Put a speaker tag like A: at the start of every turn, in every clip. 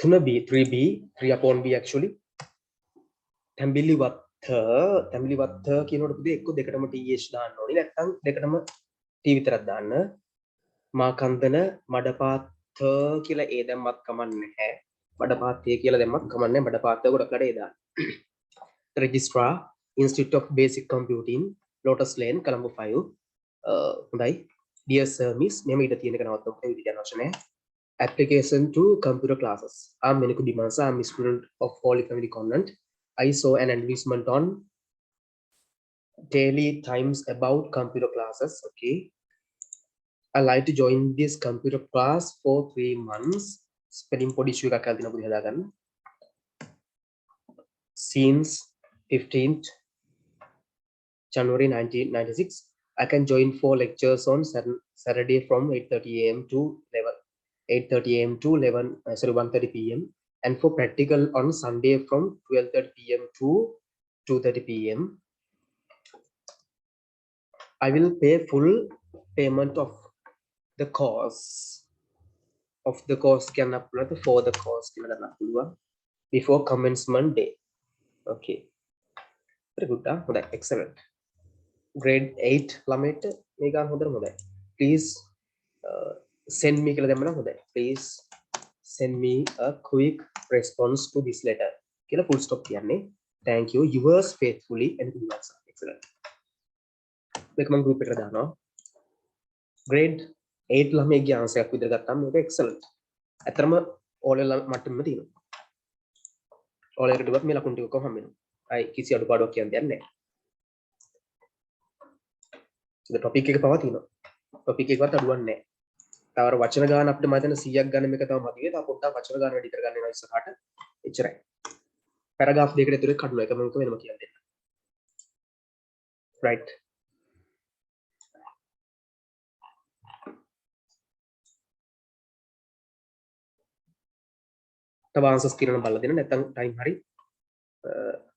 A: 3B, 3B, 3 upon B actually. තැඹිලි වත්ත කියනකොට පුතේ එක්ක දෙකටම TH දාන්න ඕනේ නැත්නම් දෙකටම T විතරක් දාන්න. මාකන්දන මඩපාත කියලා ඒ දැම්මත් කමන්නේ නැහැ. මඩපාතය කියලා දැම්මත් කමන්නේ මඩපාත ගොඩකට ඒ දාන්න. Registrar Institute of Basic Computing Lotus Lane Colombo 5 හොඳයි. Dear Sir Miss මෙහෙම ඉඳ තියෙන එක නවත්තන්න විදිහට අවශ්‍ය නැහැ. Application to computer classes. I'm Meniku Dimansa. I'm a student of Holy Family Convent. I saw an advertisement on Daily Times about computer classes. Okay. I like to join this computer class for 3 months. Spelling podi issue එකක් අල්දින පුදි හදාගන්න. Since 15th January 1996. I can join 4 lectures on Saturday from 8:30 a.m. to 8:30 a.m. to 1:30 p.m. and for practical on Sunday from 12:30 p.m. to 2:30 p.m. I will pay full payment of the course can upload for the course before commencement day. Okay, very good. Excellent. Grade 8 ළමයට මේක හොඳට හොඳයි. Please send me කියලා දැම්මම හොඳයි. Please send me a quick response to this letter කියලා full stop කියන්නේ. Thank you. Yours faithfully and excellent. මේක මම group එකට දානවා. Grade 8 ළමයිගේ answer එකක් විතර ගත්තාම මේක excellent. ඇත්තටම O level මට්ටමෙම තියෙනවා. O level එකට ගියොත් මේ ලකුණු ටික ඔක්කොම හම්බ වෙනවා. අයි කිසි අඩුපාඩුවක් කියන්න දෙයක් නැහැ. the topic එක පවා තියෙනවා. topic එකවත් අඩුවක් නැහැ. තව වචන ගාන අපිට මම හිතන 100ක් ගන්න මේක තව මදිවේ. තව පොඩ්ඩක් වචන ගාන වැඩි කර ගන්න වෙනවා ඉස්සරහට. එච්චරයි. පැරග්‍රාෆ් දෙකකට ඇතුලේ කඩනවා. එක මම වෙනම කියන්න දෙන්න. right. තව answers කියනවා බලලා දෙන්න. නැත්නම් time හරි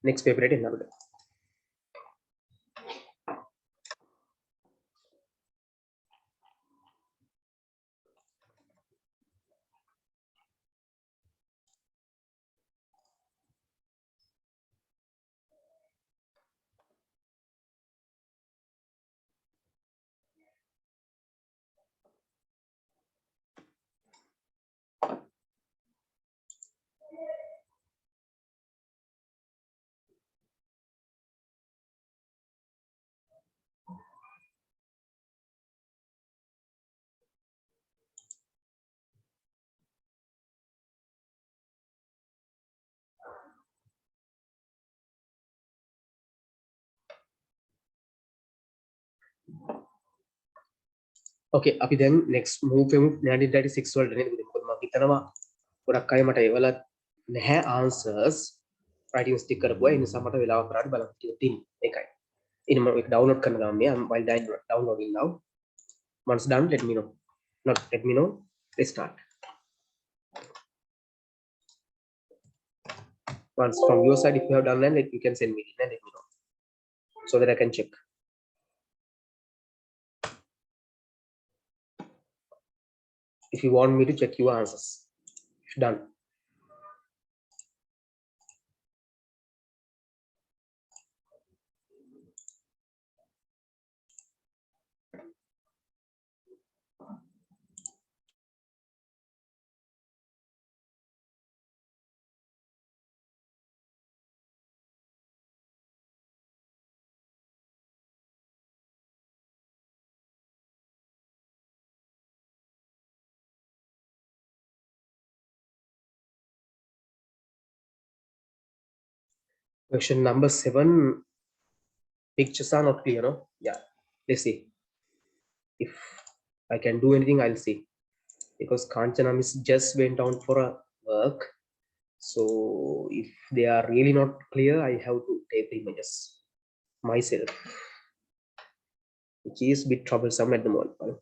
A: next paper එකට එන්න අපිට. Okay, අපි දැන් next move වෙමු 1996 වලට නේද? මොකද මම හිතනවා ගොඩක් අය මට ඒවල නැහැ answers writing stick කරපුවා. ඒ නිසා මට වෙලාව කරාට බලන්න කියලා තියෙනවා. ඒකයි. ඉතින් මම ඒක download කරන ගමන් මේ while downloading now. Once done, let me know. Not let me know. Let's start. Once from your side, if you have done that, you can send me and let me know so that I can check. If you want me to check your answers. Done. Question number 7. Pictures are not clear, no? Yeah. Let's see. If I can do anything, I'll see. Because Kanchana Miss just went down for a work. So if they are really not clear, I have to take the images myself, which is a bit troublesome at the moment.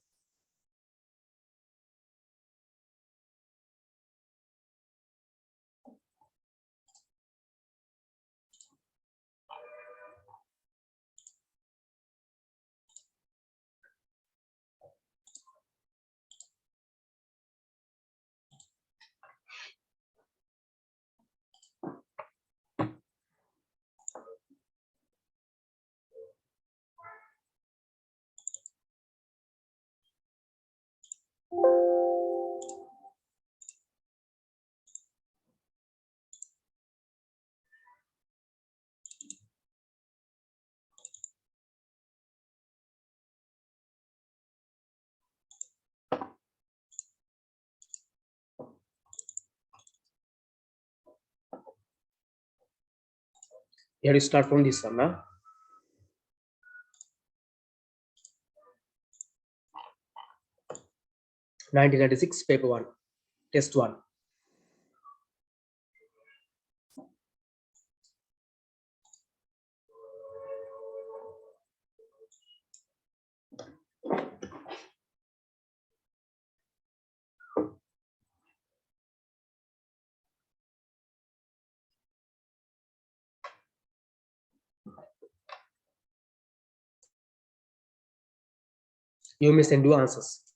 A: You have to start from this one now. (1996) paper 1, test 1. You may send 2 answers.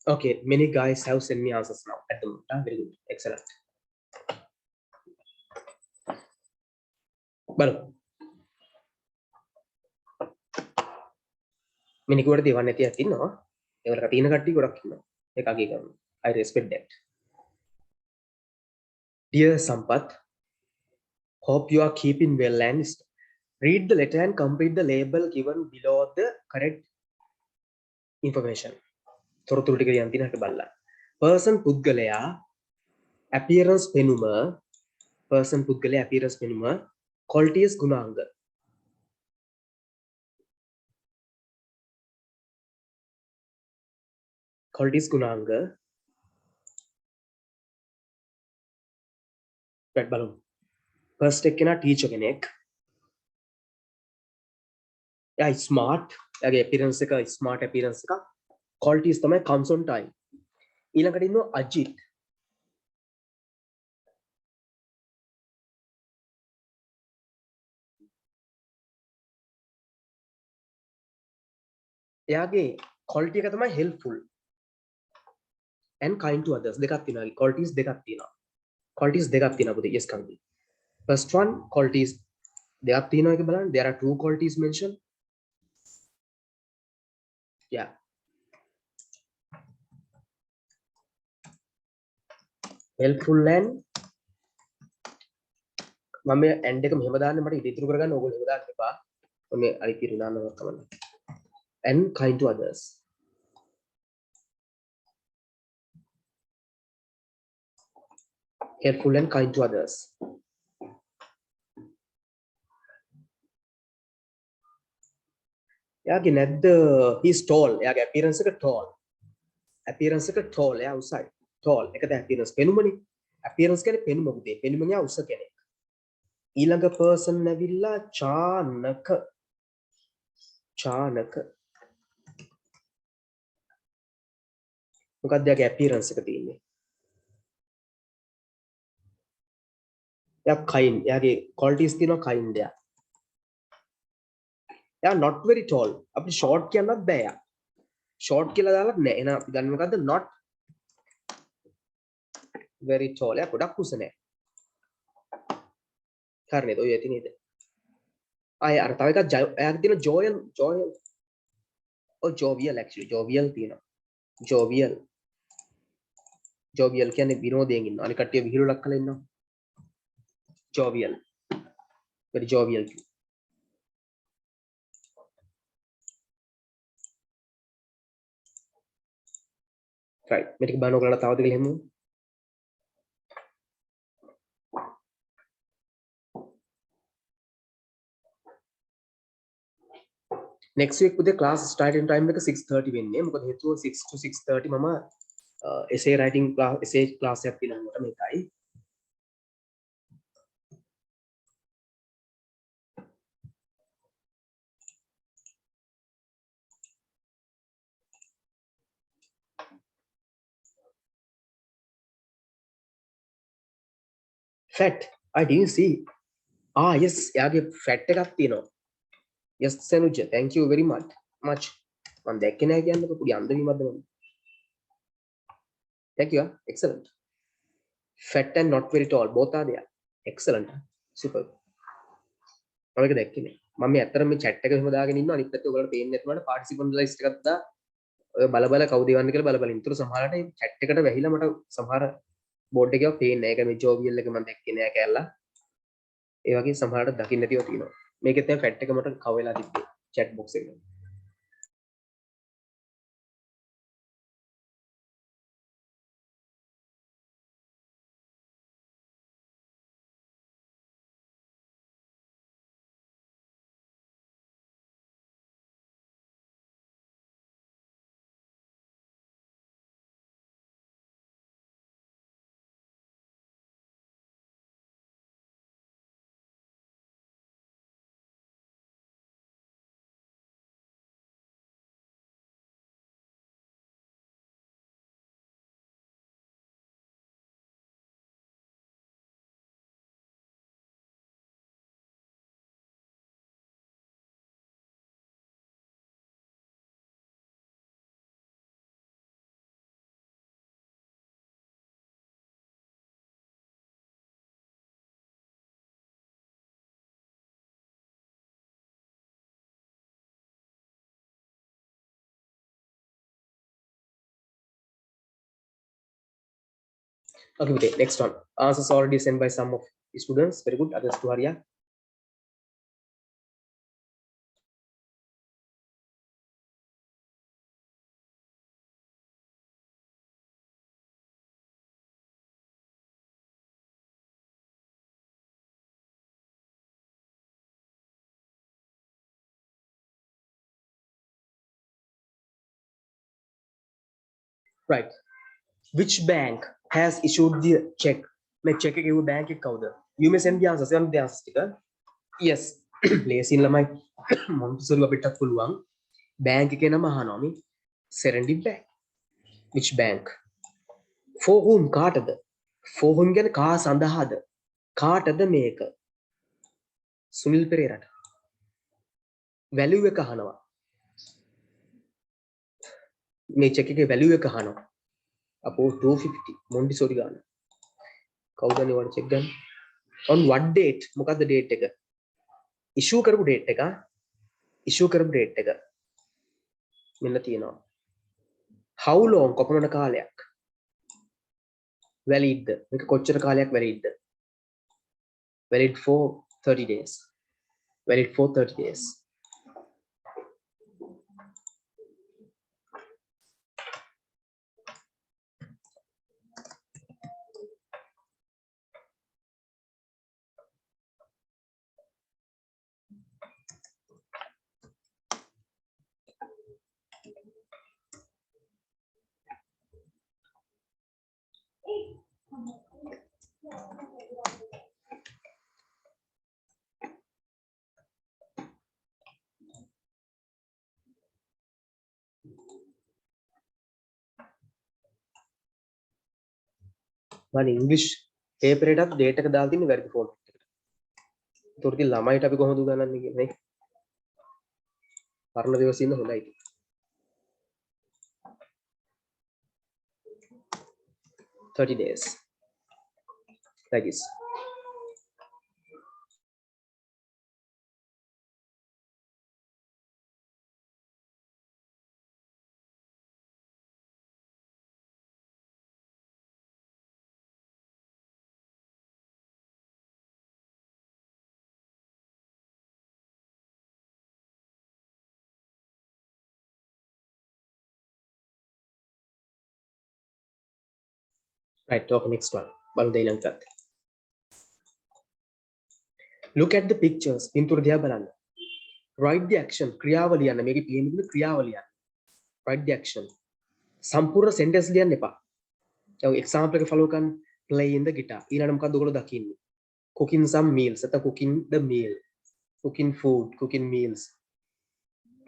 A: Okay, many guys have sent me answers now at the moment. Very good, excellent. බලමු. මිනිකුවට දෙවන්න ඇතියක් ඉන්නවා. ඒවලට තියෙන කට්ටිය ගොඩක් ඉන්නවා. ඒක අගය කරනවා. I respect that. Dear Sampath, hope you are keeping well and read the letter and complete the label given below the correct information. තොරතුරු ටික යන් තියෙන හැටි බලලා. Person පුද්ගලයා appearance පෙනුම person පුද්ගලයා appearance පෙනුම qualities ගුණාංග qualities ගුණාංග පැට් බලමු. first එක කෙනා teacher කෙනෙක්. එයා smart. එයාගේ appearance එක smart appearance එක. qualities තමයි comes on time. ඊළඟට ඉන්නවා අජිත්. එයාගේ quality එක තමයි helpful and kind to others. දෙකක් තියෙනවා. qualities දෙකක් තියෙනවා. qualities දෙකක් තියෙනවා පුතේ. yes කන්දි. first one qualities දෙකක් තියෙනවා එක බලන්න. there are two qualities mentioned. yeah. helpful and මම and එක මෙහෙම දාන්න මට ඉදිරි කරගන්න ඕගොල්ලෝ එහෙම දාන්න එපා. ඔන්නේ අරිකිරු දානවා කමන්න. And kind to others. Helpful and kind to others. එයාගේ නැද්ද he's tall. එයාගේ appearance එක tall. appearance එක tall. එයා උසයි. tall. එකද appearance පෙනුමනේ. appearance කියන්නේ පෙනුම පුතේ. පෙනුමෙන් එයා උස කෙනෙක්. ඊළඟ person ඇවිල්ලා චානක. චානක. මොකක්ද එයාගේ appearance එක තියෙන්නේ? එයා kind. එයාගේ qualities තියෙනවා kind එයා. එයා not very tall. අපිට short කියන්නත් බෑ එයා. short කියලා දාලත් නෑ. එහෙනම් අපි ගන්න මොකද්ද? not very tall. එයා ගොඩක් උස නෑ. හරි නේද? ඔය ඇති නේද? ආයේ අර තව එකක් එයාගේ තියෙන jovial jovial actually jovial තියෙනවා. jovial කියන්නේ විනෝදයෙන් ඉන්නවා. අනික කට්ටිය විහිළුවක් කරලා ඉන්නවා. jovial. very jovial. right. මේක බලන්න ඔයගලට තවද කියලා හිමු. next week පුතේ class starting time එක 6:30 වෙන්නේ. මොකද හේතුව 6 to 6:30 මම essay writing class එකක් තියෙනවා මේකයි. fat I didn't see. yes එයාගේ fat එකක් තියෙනවා. yes Sanuja, thank you very much මම දැක්කේ නෑ කියන්නකො පොඩි අන්දවීමක්ද මම. thank you excellent. fat and not very tall both are there. excellent super. මම ඒක දැක්කේ නෑ. මම මේ ඇත්තටම මේ chat එක එහෙම දාගෙන ඉන්නවා. අනිත් පැත්තේ ඔයගලට පේන්නේ නැතුනට participant list එකක් දා ඔය බල කවුද එවන්නේ කියලා බල ඉන්තර සමහරට මේ chat එකට වැහිලා මට සමහර බෝඩ් එකේ පේන්නේ නැහැ. ඒක මේ jovial එක මම දැක්කේ නෑ කැල්ලා. ඒ වගේ සමහරට දකින්න නැතිව තියෙනවා. මේකෙත් දැන් ෆැට් එක මට කව වෙලා තිබ්බේ chat box එකේ. Okay, okay, next one. Answers already sent by some of the students. Very good. Others to hurry up. Right. Which bank has issued the check? मैं check के वो bank एक कौन You may send the answers. Send the answers टिका. Yes. Place in lamai. Montessori අපිට පුළුවන්. Bank එකේ නම අහනවා මේ. Serendip Bank. Which bank? For whom කාටද? For whom කියන්නේ කා සඳහාද? කාටද මේක? සුනිල් පෙරේරාට. Value එක අහනවා. මේ check එකේ value එක අහනවා. අපෝ 250 Montessori ගන්න. කවුද නිවට check ගන්න? On what date? මොකද්ද date එක? issue කරපු date එක. issue කරපු date එක. මෙන්න තියෙනවා. How long? කොපමණ කාලයක්? Valid. මේක කොච්චර කාලයක් valid? Valid for 30 days. Valid for 30 days. මම ඉංග්‍රීසි පේපර් එකටත් ඩේට් එක දාලා තින්නේ වැරදි ෆෝමැට් එකට. ඒකට ඉතින් ළමයිට අපි කොහොමද උගන්වන්නේ කියන්නේ නේ? පරණ දවස් ඉන්න හොඳයි. 30 days. Like this. Right, okay, next one. Look at the pictures. පින්තූර දිහා බලන්න. Write the action. ක්‍රියාව ලියන්න. මේකේ තියෙන ක්‍රියාව ලියන්න. Write the action. සම්පූර්ණ sentence ලියන්න එපා. දැන් example එක follow කරන්න. Playing the guitar. ඊළඟට මොකක්ද ඔයගොල්ලෝ දකින්නේ? Cooking some meals. නැත්නම් cooking the meal. Cooking food, cooking meals.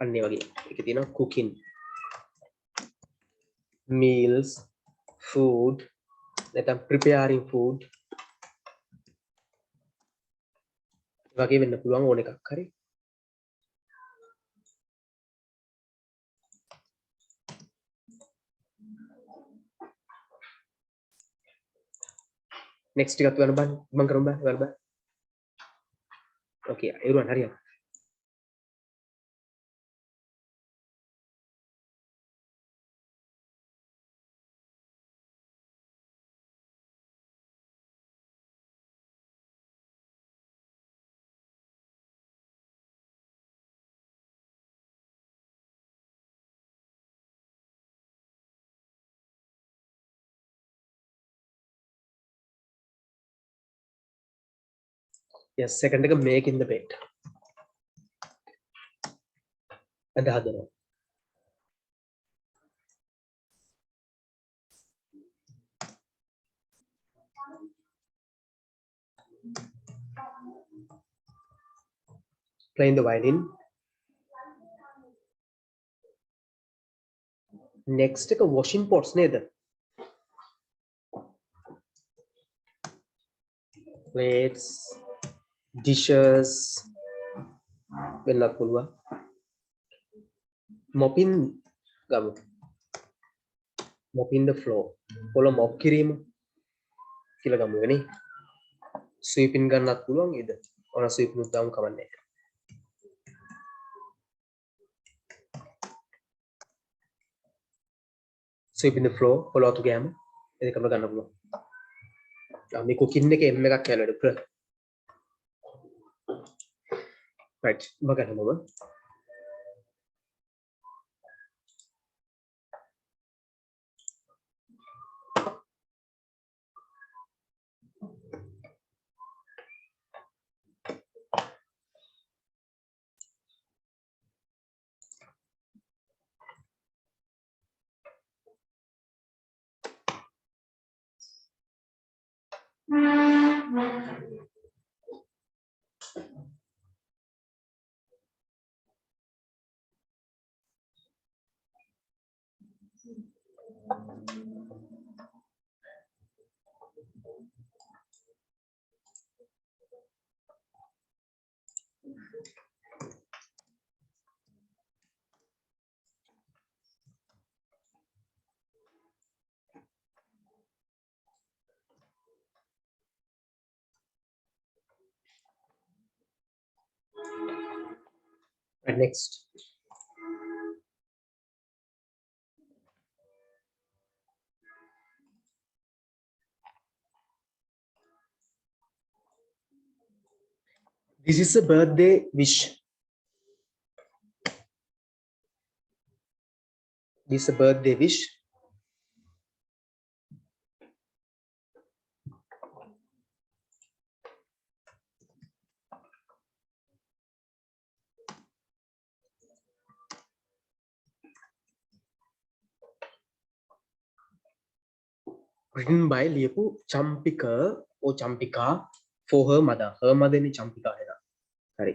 A: අන්න ඒ වගේ. ඒකේ තියෙනවා cooking meals, food, නැත්නම් preparing food. වගේ වෙන්න පුළුවන් ඕන එකක් හරි. next එකත් ගන්න බෑ මම කරමු බෑ වල බෑ. okay everyone hurry up. yes second එක make in the bed. අද හදනවා. playing the violin. next එක washing pots නේද? plates, dishes වෙන්නත් පුළුවන්. mopping ගමු. mopping the floor. පොළොව mop කිරීම කියලා ගමු නේ. sweeping ගන්නත් පුළුවන් නේද? ඔන sweeping උත් දාමු කවන්නේ. sweeping the floor පොළොව අතු ගෑම ඒකම ගන්න පුළුවන්. මේ cooking එකේ m එකක් කියලා වැඩ. right මගන්නම. right next. this is a birthday wish. this is a birthday wish. written by ලියපු Champika or Champika for her mother. her mother නේ චම්පිකා එන. හරි.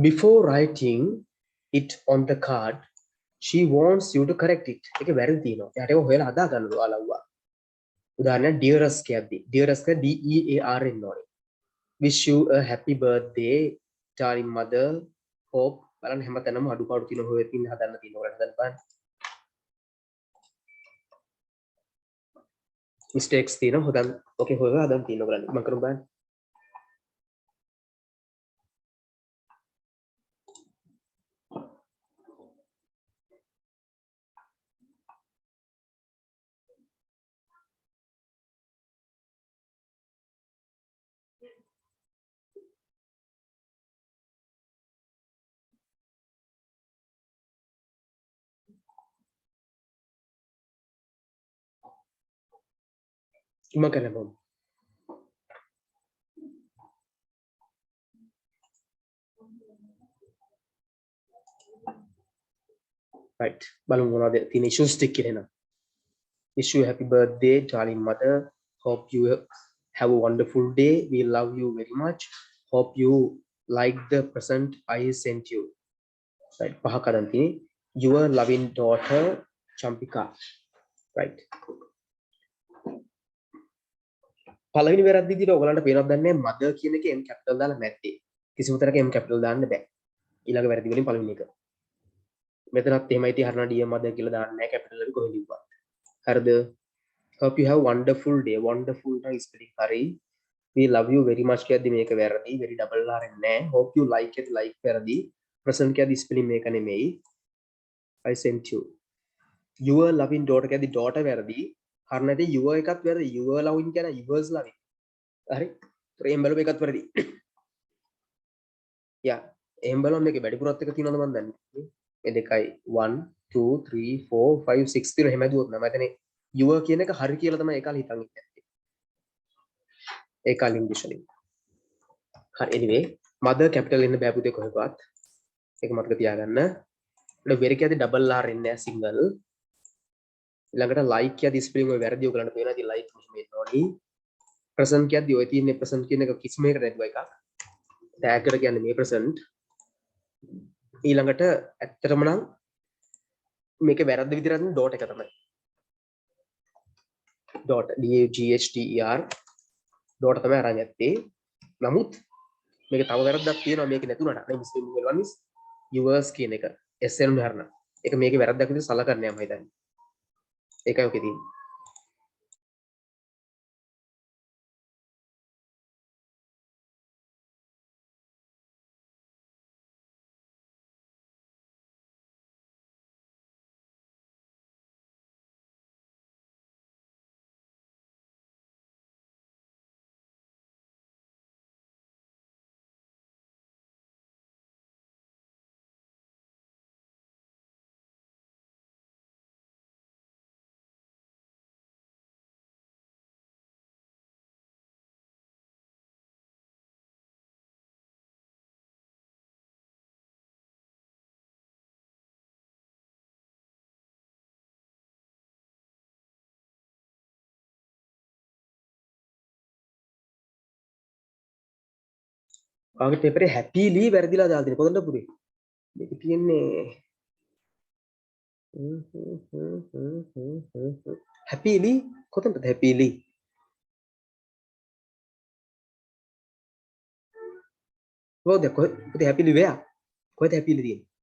A: before writing it on the card she wants you to correct it. ඒක වැරදි තියෙනවා. එයාට ඒක හොයලා හදා ගන්න ඔයාලව්වා. උදාහරණයක් dearest කියද්දි dearest එක D E A R එන්න ඕනේ. wish you a happy birthday darling mother hope බලන්න හැමතැනම අඩුපාඩු තියෙන හොයලා තින්න හදන්න තියෙනවා. ඔයාලට හදන්න බලන්න. mistakes තියෙනවා. හොදන්න. ඕකේ හොයලා හදන්න තියෙනවා බලන්න. මම කරමු බලන්න. මම කරමු. right බලමු මොනවද තියෙන issues ටික කියලා එනවා. wish you a happy birthday darling mother hope you have a wonderful day we love you very much hope you like the present I sent you right පහ කරන් තියෙන්නේ your loving daughter Champika right පළවෙනි වැරද්ද විදිහට ඔයගලන්ට පේනවද දන්නේ mother කියන එකේ m capital දාලා නැත්තේ කිසිම තැනක m capital දාන්න බෑ ඊළඟ වැරදි වලින් පළවෙනි එක මෙතනත් එහෙමයි තිය හරිනා dear mother කියලා දාන්න නැහැ capital එක කොහෙද ඉව්වා හරිද hope you have wonderful day wonderful නම් ස්පෙලිං හරි we love you very much කියද්දි මේක වැරදි very double r නෑ hope you like it like වැරදි present කියද්දි ස්පෙලිං මේක නෙමෙයි I sent you your loving daughter කියද්දි daughter වැරදි හරි නැති your එකත් වැරදි your loving කියන yours loving හරි එහෙම බලපු එකත් වැරදි යා එහෙම බලමු මේකේ වැඩිපුරත් එක තියෙනවද මන් දන්නේ මේ දෙකයි 1 2 3 4 5 6 තියෙන එහෙම දුවොත් නම එතනේ your කියන එක හරි කියලා තමයි ඒකල් හිතන් ඉන්නේ ඒකල් ඉංග්‍රීසි වලින් හරි anyway mother capital එන්න බෑ පුතේ කොහෙවත් ඒක මතක තියාගන්න ඊට very කියද්දි double r එන්නේ නැහැ single ඊළඟට like කියද්දි ස්පෙලිං ඔය වැරදි ඔයගලන්ට පේනවා ඉතින් like මෙහෙම එන්න ඕනි present කියද්දි ඔය තියෙන්නේ present කියන එක කිසිම එකකට නැතුව එකක් tag එකට කියන්නේ මේ present ඊළඟට ඇත්තටම නම් මේක වැරද්ද විදිහට නම් dot එක තමයි dot d a g h t e r dot තමයි අරන් ඇත්තේ නමුත් මේක තව වැරද්දක් තියෙනවා මේක නැතුණට නේ මුස්ලිම් වල වන්ස් yours කියන එක s එන්න හරන ඒක මේකේ වැරද්දක් විදිහට සලකන්නේ මම හිතන්නේ ඒකයි ඔකේ තියෙන්නේ ආගේ පේපරේ happily වැරදිලා දාලා තියෙන කොතනද පුරේ මේක තියෙන්නේ happily කොතනද happily කොහොමද කොහෙද happily වෙයා කොහෙද happily තියෙන්නේ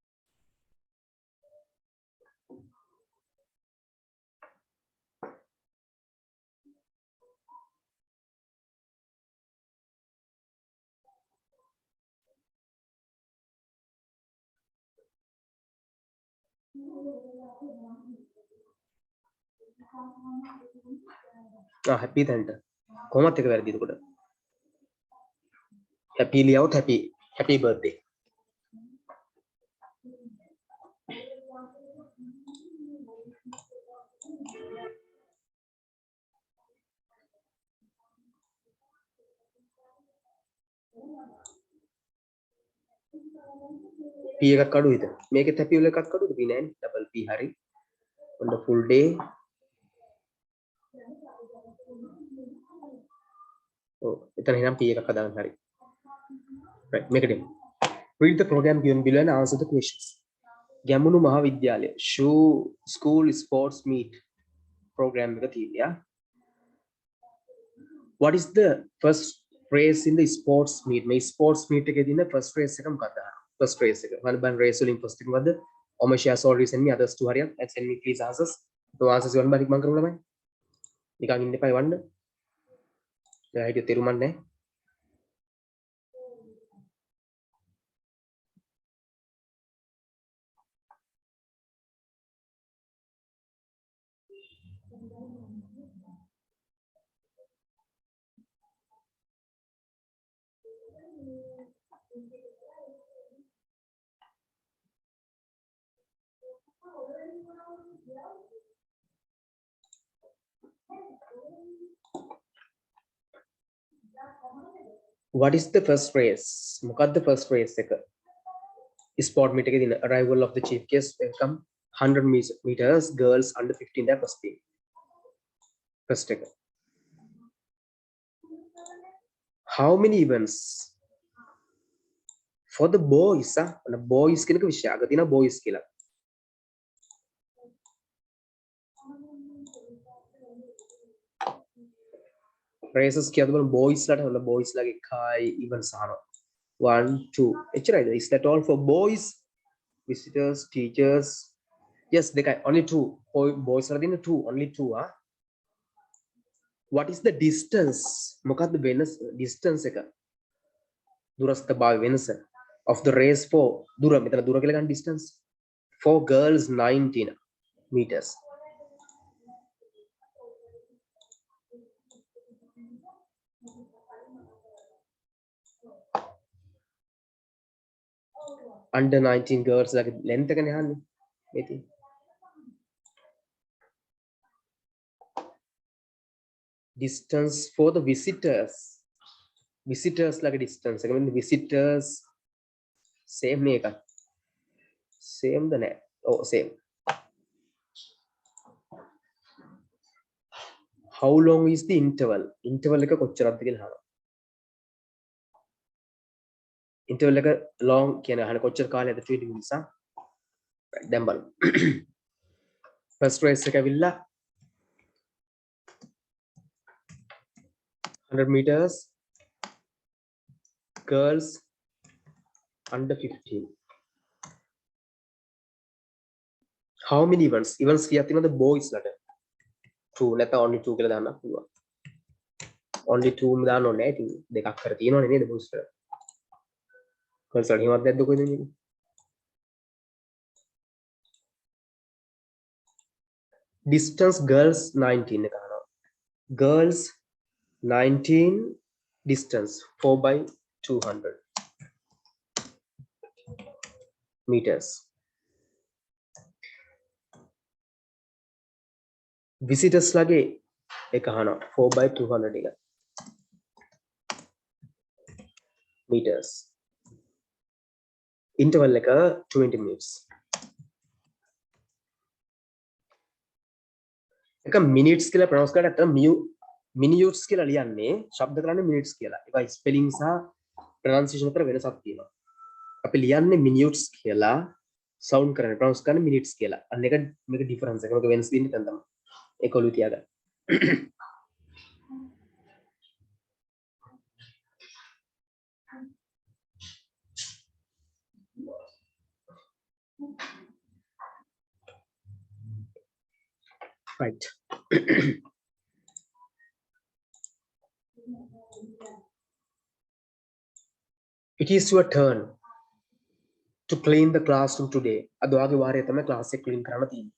A: happy දැන්ට කොහොමද එක වැරදිද කොට happily આવුත් happy birthday p එකක් අඩුයිද මේකෙත් happy වල එකක් අඩුයිද p නෑනේ double p හරි wonderful day ඔව් එතන එහෙනම් p එකක් හදාගන්න හරි right මේකට read the program given below and answer the questions Gemunu මහාවිද්‍යාලය school sports meet program එක තියෙනවා. What is the first race in the sports meet? මේ sports meet එකේ තියෙන first race එක මොකක්ද? First race එක. one race වලින් first එක මොකද්ද? Omashia sorry send me others to hurry up and send me please answers. So answers one බාරික් මම කරමු ළමයි. නිකන් ඉන්න එපා වන්න. දැන් හිටිය තේරුමක් නැහැ. What is the first race? මොකක්ද first race එක? Sport meet එකේ තියෙන arrival of the chief guest welcome 100 meters girls under 15 that first thing. First එක. How many events for the boys? The boys කියන එක විශේෂ අග තියෙන boys කියලා. races කියද්දි බලමු boys ලාට හොල boys ලාගේ kai events අහනවා. 1 2 එච්චරයිද? Is that all for boys? Visitors, teachers? Yes, දෙකයි. Only 2. boys ලාට තියෙන 2 only 2 What is the distance? මොකක්ද වෙනස? distance එක. දුරස්ථභාවය වෙනස of the race for දුර මෙතන දුර කියලා ගන්න distance for girls 19 meters. Under 19 girls like length එකනේ අහන්නේ මේ තියෙන්නේ. Distance for the visitors like distance එක මෙන්න visitors same නේ එකක් same ද නැහැ same. How long is the interval එක කොච්චරක්ද කියලා අහනවා. interval එක long කියන්නේ අහන කොච්චර කාලයක්ද 20 minutes දැන් බලමු. first race එක ඇවිල්ලා 100 meters girls under 15. How many events කීයක් තියෙනවද boys ලාට? 2 නැත්නම් only 2 කියලා දාන්න පුළුවන්. only 2 දාන්න ඕනේ නැහැ. ඉතින් දෙකක් කර තියෙනවනේ නේද boys ලාට? girls ලාට හිමත් නැද්ද කොහෙද මේක? distance girls 19 එක අහනවා. girls 19 distance 4 by 200 meters. visitors lage එක අහනවා 4 by 200 එක meters. interval එක 20 minutes. එක minutes කියලා pronounce කරලා අතන minutes කියලා ලියන්නේ ශබ්ද කරන්නේ minutes කියලා. ඒකයි spelling සහ pronunciation අතර වෙනසක් තියෙනවා. අපි ලියන්නේ minutes කියලා sound කරන්නේ pronounce කරන්නේ minutes කියලා. අන්න එක මේක difference එක. මේක වෙනස් වෙන්නේ දැන් තමයි. ඒක ඔලුව තියාගන්න. right. It is your turn to clean the classroom today. අද ඔයාගේ වාරය තමයි class එක clean කරන්න තියෙන්නේ.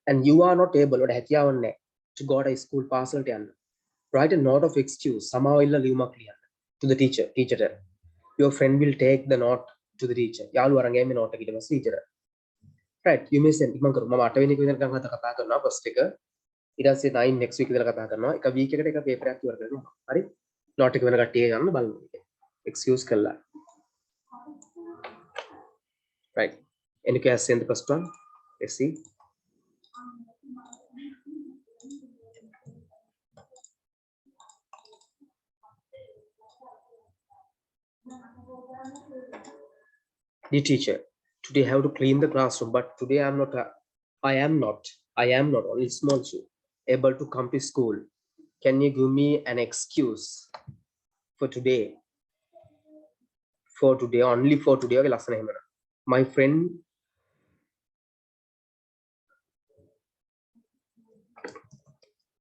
A: And you are not able ඔයාට හැකියාවක් නැහැ to go to school පාසලට යන්න. Write a note of excuse. සමාව ඉල්ල ලියුමක් ලියන්න to the teacher. Your friend will take the note to the teacher. යාළුවා අරන් ගියා මේ note එක ඊට පස්සේ teacher. right. You may send මම කරමු. මම 8 වෙනි එක විතර කතා කරනවා first එක. ඊට පස්සේ 9 next week විතර කතා කරනවා. එක week එකට එක paper එකක් ඉවර කරනවා. හරි? note එක වෙන කට්ටිය ගන්න බලන්න. excuse කළා. right. Any question in the first one? Let's see. The teacher Today I have to clean the classroom, but today I am not only small shoe able to come to school. Can you give me an excuse for today? For today, only for today. Okay, ලස්සන එහෙමනම්. My friend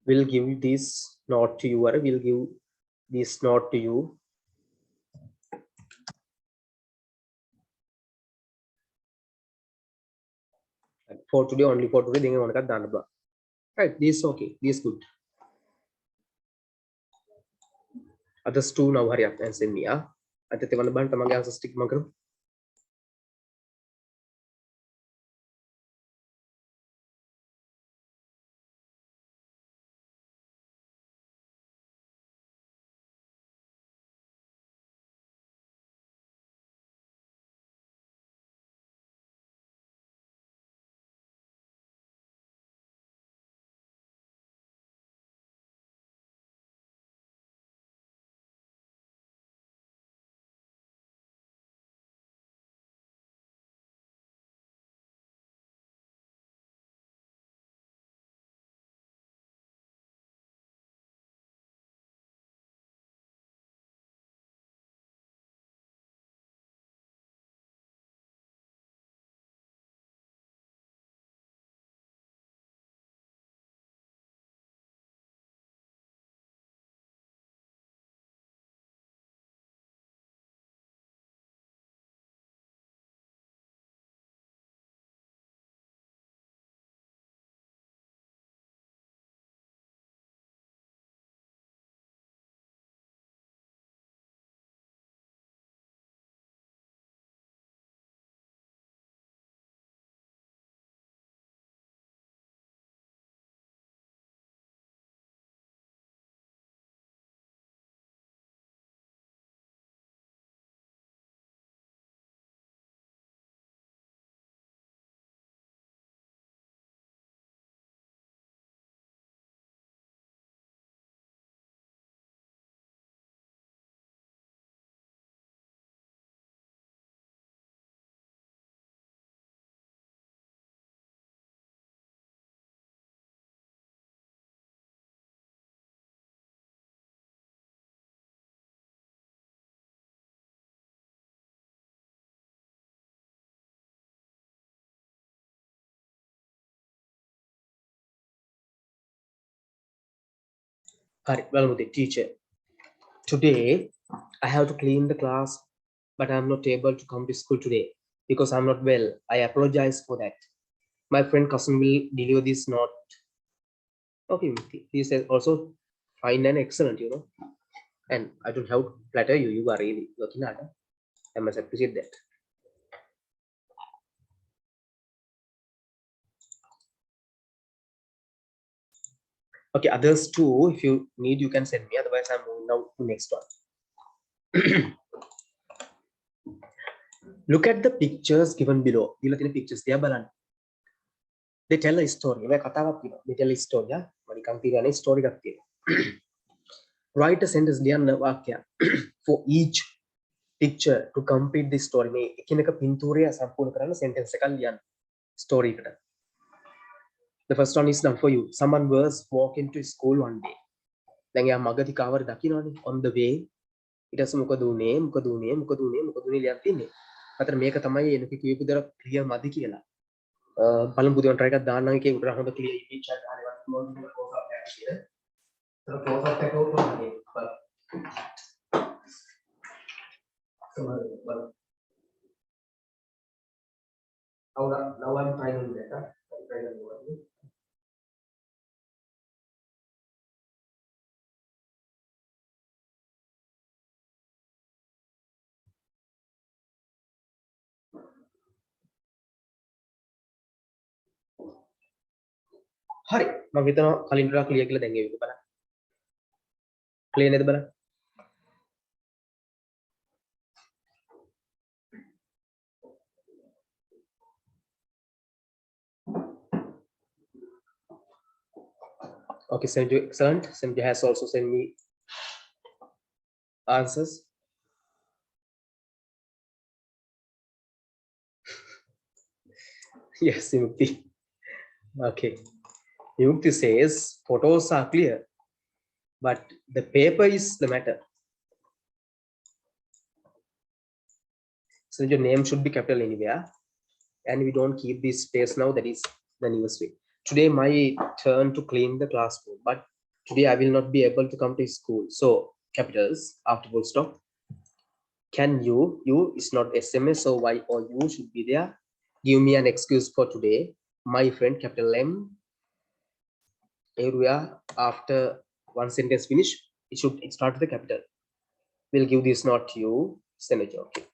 A: will give this note to you, or will give this note to you. For today, only for today. දෙන්න ඕන එකක් දාන්න බෑ. Right, this okay, this good. Others two now hurry up and send me. අද තෙවන්න බලන්න තමන්ගේ answers ටික මම කරමු. හරි බලමු the teacher. Today I have to clean the class, but I'm not able to come to school today because I'm not well. I apologize for that. My friend cousin will deliver this note. Okay, this is also fine and excellent, you know. And I don't have to flatter you. You are really working hard. I must appreciate that. Okay, others too, if you need, you can send me. Otherwise, I'm moving now to next one. Look at the pictures given below. දීලා තියෙන pictures තියා බලන්න. They tell a story. මේ කතාවක් තියෙනවා. They tell a story. මම නිකන් කියනනේ story එකක් තියෙනවා. Write a sentence ලියන්න වාක්‍යයක්. For each picture to complete this story. මේ එකිනෙක පින්තූරය සම්පූර්ණ කරන්න sentence එකක් ලියන්න. Story එකට. The first one is done for you. Someone was walking to school one day. දැන් යා මගදී කාවර දකින්නනේ on the way. ඊට පස්සේ මොකද උනේ ලියන්න තියෙන්නේ. අතර මේක තමයි එනක කියපු දර ක්ලියර් මදි කියලා. බලමු බුදුන් try එකක් දාන්නම් එකේ උඩට හොඳ ක්ලියර් ඉමේජ් එකක් ආවම මොකද close up එකක් කියලා. ඒක close up එක උඩට now I'm trying to do that. I'm trying to do it. හරි මම හිතනවා කලින් ඩ්‍රා ක්ලියර් කියලා දැන් ඒක බලන්න. ක්ලියර් නේද බලන්න. Okay, Sanju, excellent. Sanju has also sent me answers. Yes, Vimukti. Okay. Vimukti says photos are clear, but the paper is the matter. So your name should be capital anywhere, and we don't keep this space now. That is the newest way. Today, my turn to clean the classroom, but today I will not be able to come to school. So capitals after full stop. Can you is not SMS, so Y or U should be there. Give me an excuse for today. My friend, capital M. Area after one sentence finish, it should start with the capital. We'll give this not you. Senator. Okay.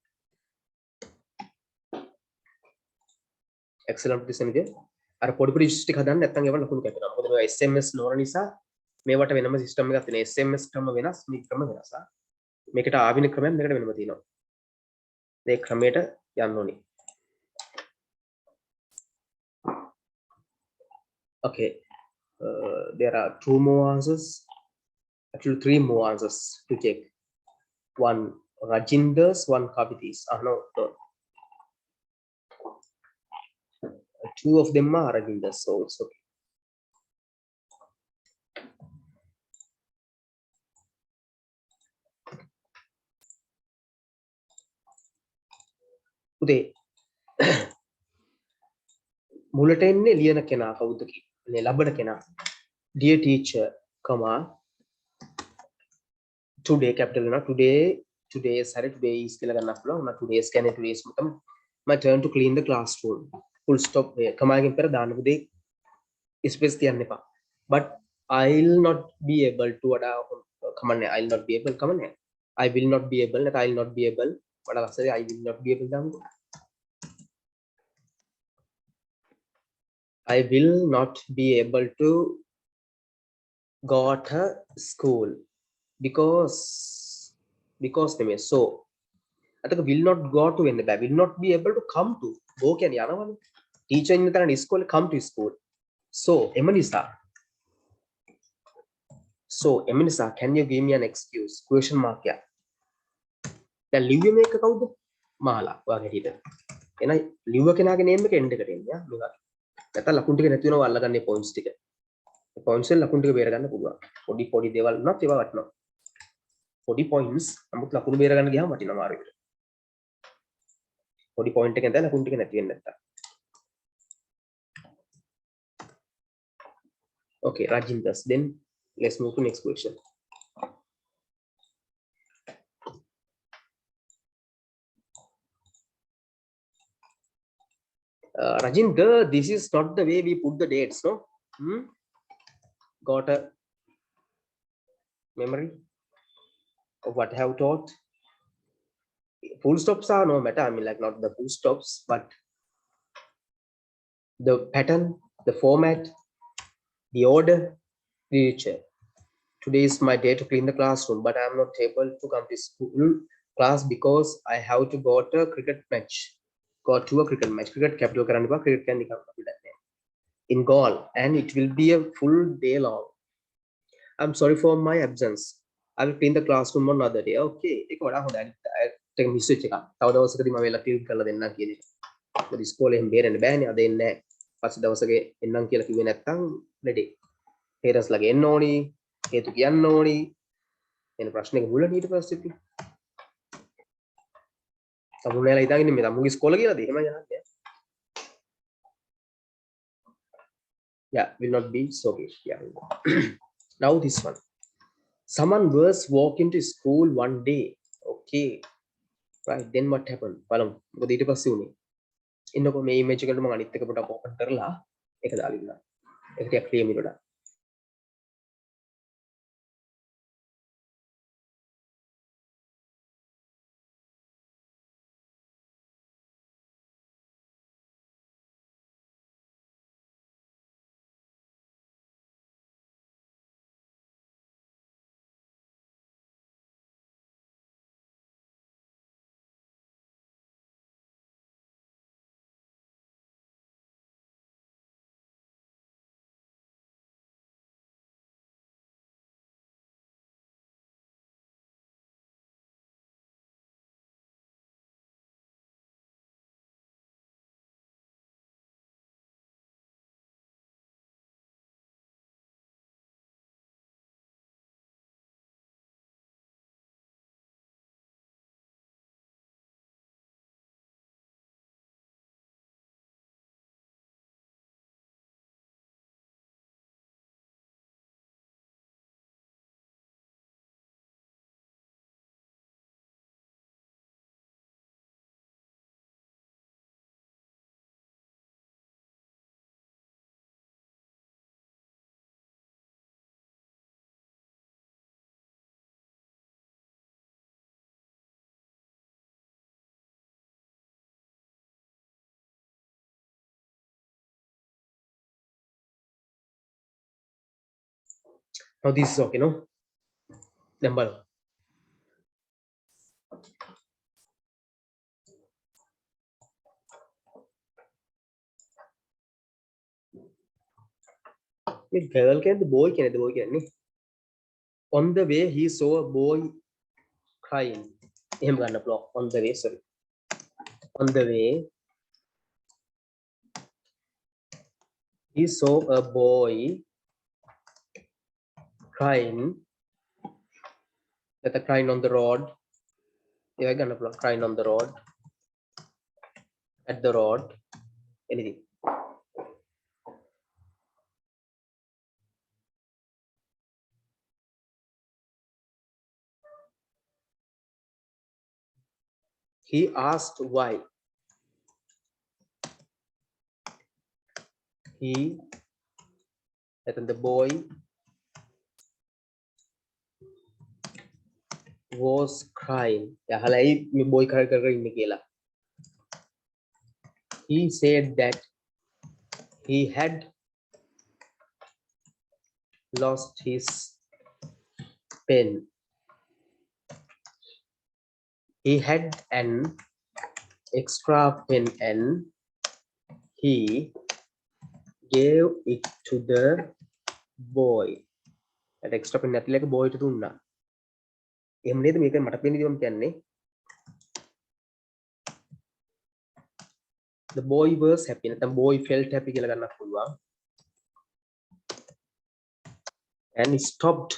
A: Excellent Senator. අර පොඩි පොඩි ඉෂ්ටි හදන්න නැත්නම් ඒවා ලකුණු කැපෙනවා. මොකද මේ SMS නොවන නිසා මේවට වෙනම සිස්ටම් එකක් තියෙනවා. SMS ක්‍රම වෙනස්, මේ ක්‍රම වෙනස්. මේකට ආවින ක්‍රමයක් මේකට වෙනම තියෙනවා. මේ ක්‍රමයට යන්න ඕනේ. Okay. There are two more answers. Actually, three more answers to check. One Rajinder's, one Kavitis. No. Two of them are Rajinder's, so it's okay. උදේ මුලට එන්නේ ලියන කෙනා කවුද කියන්නේ ලබන කෙනා dear teacher comma today capital වෙනවා today sorry today is කියලා ගන්නත් පුළුවන් උනා today's කියන්නේ today's තමයි my turn to clean the classroom full stop comma එකෙන් පෙර දාන්න පුතේ space තියන්න එපා but I'll not be able to වඩා කමන්නේ I'll not be able කමන්නේ I will not be able නැත්නම් I'll not be able වඩා ලස්සනයි I will not be able දාන්න I will not be able to go to school because නෙමෙයි so අතක will not go to වෙන්න බෑ will not be able to come to go කියන්නේ යනවනේ teacher ඉන්න තැන ඉස්කෝලේ come to school so එම නිසා can you give me an excuse question mark එක දැන් ලිව්වේ මේක කවුද මහලා ඔයාගේ හිතට එහෙනම් ලිව්ව කෙනාගේ name එක end එකට එන්නේ මේක නැත්නම් ලකුණු ටික නැති වෙනවා අල්ලගන්නේ points ටික points වල ලකුණු ටික බේර ගන්න පුළුවන් පොඩි දේවල් උනත් ඒවා වටිනවා පොඩි points නමුත් ලකුණු බේර ගන්න ගියාම වටිනවා මාර්ගෙට පොඩි point එකෙන් දැන් ලකුණු ටික නැති වෙන්නේ නැත්තම් okay Rajinder then let's move to next question Rajinder this is not the way we put the dates no got a memory of what I have taught full stops are no matter I mean like not the full stops but the pattern the format the order literature today is my day to clean the classroom but I am not able to come to school class because I have to go to a cricket match cricket capital karanna ba cricket can in goal and it will be a full day long I'm sorry for my absence I will clean the classroom on another day okay ඒක වඩා හොඳයි ඒක miss වෙච්ච එකක් තව දවසකදී මම වෙලා clean කරලා දෙන්නම් කියන එක මොකද ඉස්කෝලේ එහෙම බේරෙන්න බෑනේ අද එන්නේ නැහැ පස්සේ දවසක එන්නම් කියලා කිව්වේ නැත්තම් ලෙඩේ පේරන්ට්ස් ලාගේ එන්න ඕනි හේතු කියන්න ඕනි එන ප්‍රශ්නෙක මුලනේ ඊට පස්සේ ඉතින් සමුනේලා හිතාගෙන මේ තමුගේ ඉස්කෝල කියලාද එහෙමයි යන්නේ yeah will not be so good yeah now this one someone was walk into school one day okay right then what happened බලමු මොකද ඊට පස්සේ උනේ ඉන්නකො මේ image එකට මම අනිත් එක පොඩක් open කරලා ඒක දාලා ඉන්නවා ඒක ටිකක් clear මිලුණා Now this is okay, no? දැන් බලමු. මේ girl කියන්නේ boy කියන්නේ boy කියන්නේ. On the way he saw a boy crying. එහෙම ගන්න පුළුවන්. On the way, sorry. On the way he saw a boy crying. That crying on the road. Yeah, gonna block crying on the road. At the road. Anything. He asked why. He, and the boy was crying. යහලයි මේ boy cry කර ඉන්නේ කියලා. He said that he had lost his pen. He had an extra pen and he gave it to the boy. That extra pen නැතිල එක boy ට දුන්නා. එහෙම නේද මේක මට පේන විදිහම කියන්නේ. The boy was happy. නැත්නම් boy felt happy කියලා ගන්නත් පුළුවන්. And he stopped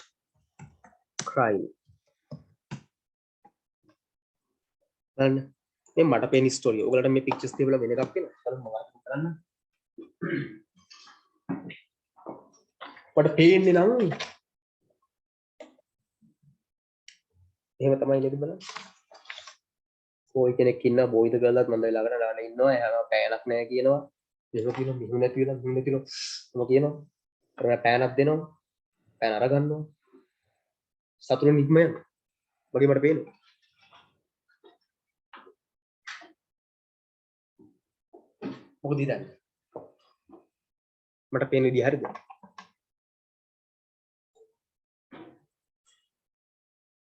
A: crying. බලන්න මේ මට පේන ස්ටෝරිය. ඔයගලට මේ පික්චර්ස් තියලා වෙන එකක් වෙනවා. බලන්න මොකක්ද කරන්න. මට පේන්නේ නම් එහෙම තමයි නේද බලන්න. boy කෙනෙක් ඉන්නවා boy ද girl ත් මන්ද ළඟට නාන ඉන්නවා. එහා පෑනක් නැහැ කියනවා. මෙහෙම කියනවා මෙහෙම නැති වෙලා මෙහෙම නැතිනවා. මොකද කියනවා? අර පෑනක් දෙනවා. පෑන අර ගන්නවා. සතුටෙන් නික්ම යනවා. වගේ මට පේනවා. මොකද ඉතින් මට පේන විදිහ හරිද?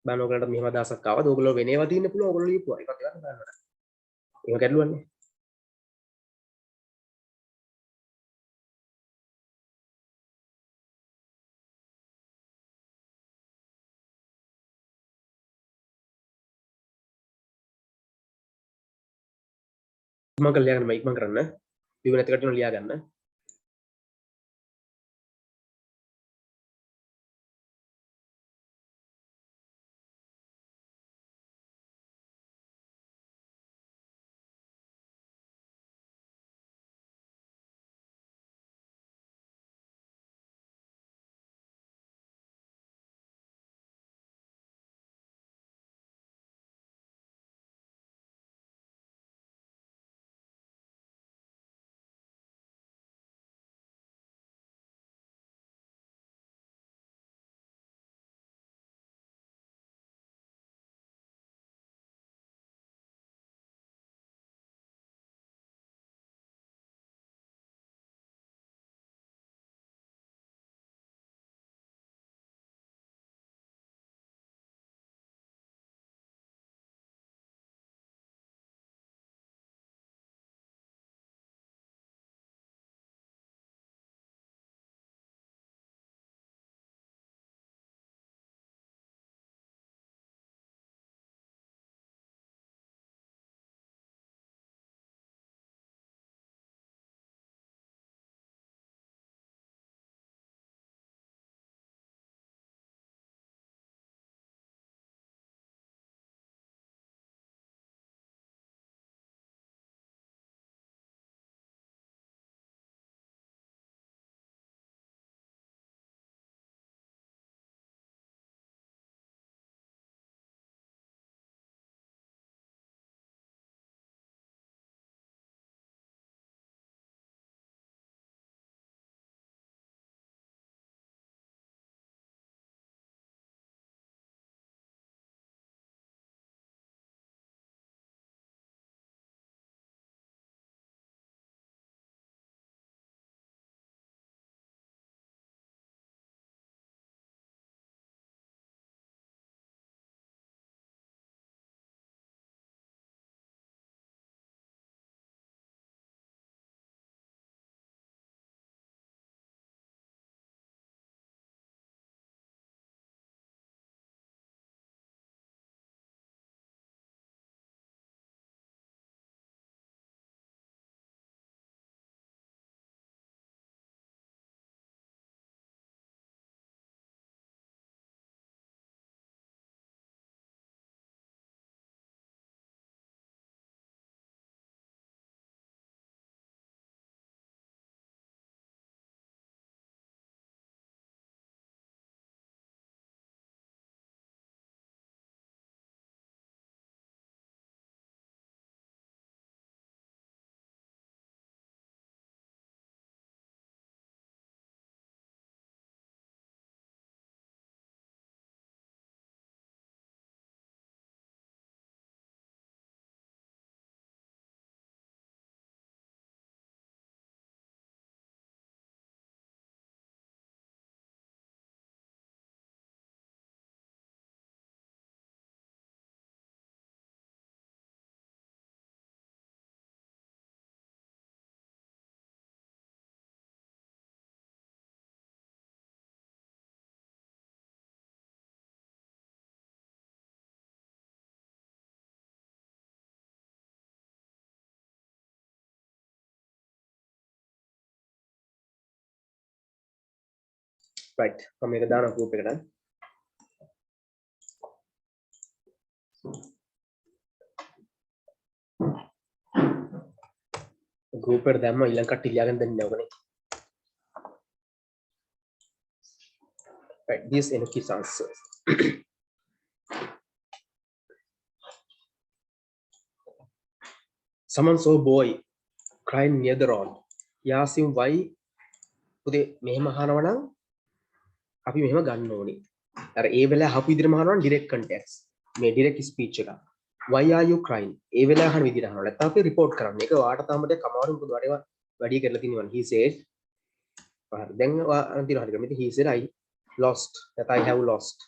A: බලන්න ඔයගලට මෙහෙම අදහසක් ආවද? ඔයගොල්ලෝ වෙනේවා තියෙන්න පුළුවන්. ඔයගොල්ලෝ ලියපුවා. ඒකත් ගන්න බලන්න. ඒක ගැටලුවක් නේ. මම කල් ලියා ගන්න මයික් මම කරන්න. ලියු නැති කට්ටිය ලියා ගන්න. right මම මේක දානවා group එකට group එකට දැම්ම ඊළඟ කට්ටිය ලියාගෙන දෙන්නේ නැහැ ඔබනේ right these Enokis answers someone saw a boy crying near the road yasim why පුතේ මෙහෙම අහනවා නම් අපි මෙහෙම ගන්න ඕනේ අර ඒ වෙලාව අහපු විදිහටම අහනවා නම් direct context මේ direct speech එක why are you crying ඒ වෙලාව අහන විදිහට අහනවා නැත්නම් අපි report කරන්න මේක වාට තාමද කමාරු මොකද වඩේවා වැඩි කරලා තිනවා he said හරි දැන් අන්තිම හරියට මෙතන he said I lost that I have lost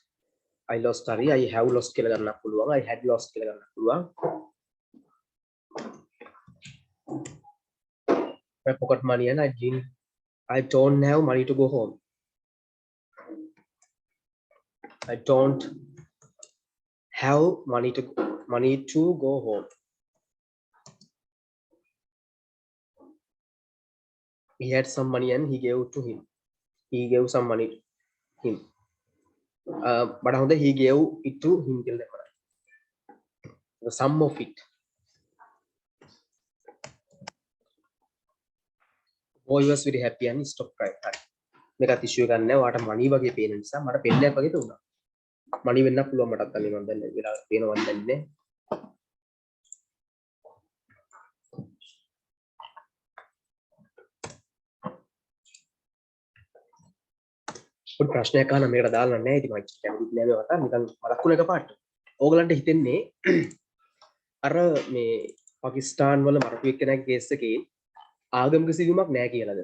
A: I lost හරි I have lost කියලා ගන්නත් පුළුවන් I had lost කියලා ගන්නත් පුළුවන් my pocket money and I don't have money to go home I don't have money to go home he had some money and he gave some money to him but how he gave it to him the sum of it boy was very happy and stopped crying මේකත් ඉෂුව ගන්න නැහැ වාට මනි වගේ පේන නිසා මට පෙන්නයක් වගේ තුණා මනි වෙන්න පුළුවන් මටත් අන්නේ මම දැන් වෙලා පේනවද නැන්නේ පොඩි ප්‍රශ්නයක් අහන්න මේකට දාලා නැහැ ඉතින් මම කැමතිත් නෑ මේ වතා නිකන් මලක්කුණ එකපාරට ඕගලන්ට හිතෙන්නේ අර මේ පාකිස්තාන් වල මරපු එක්කෙනෙක් කේස් එකේ ආගමික සිදුවීමක් නැහැ කියලාද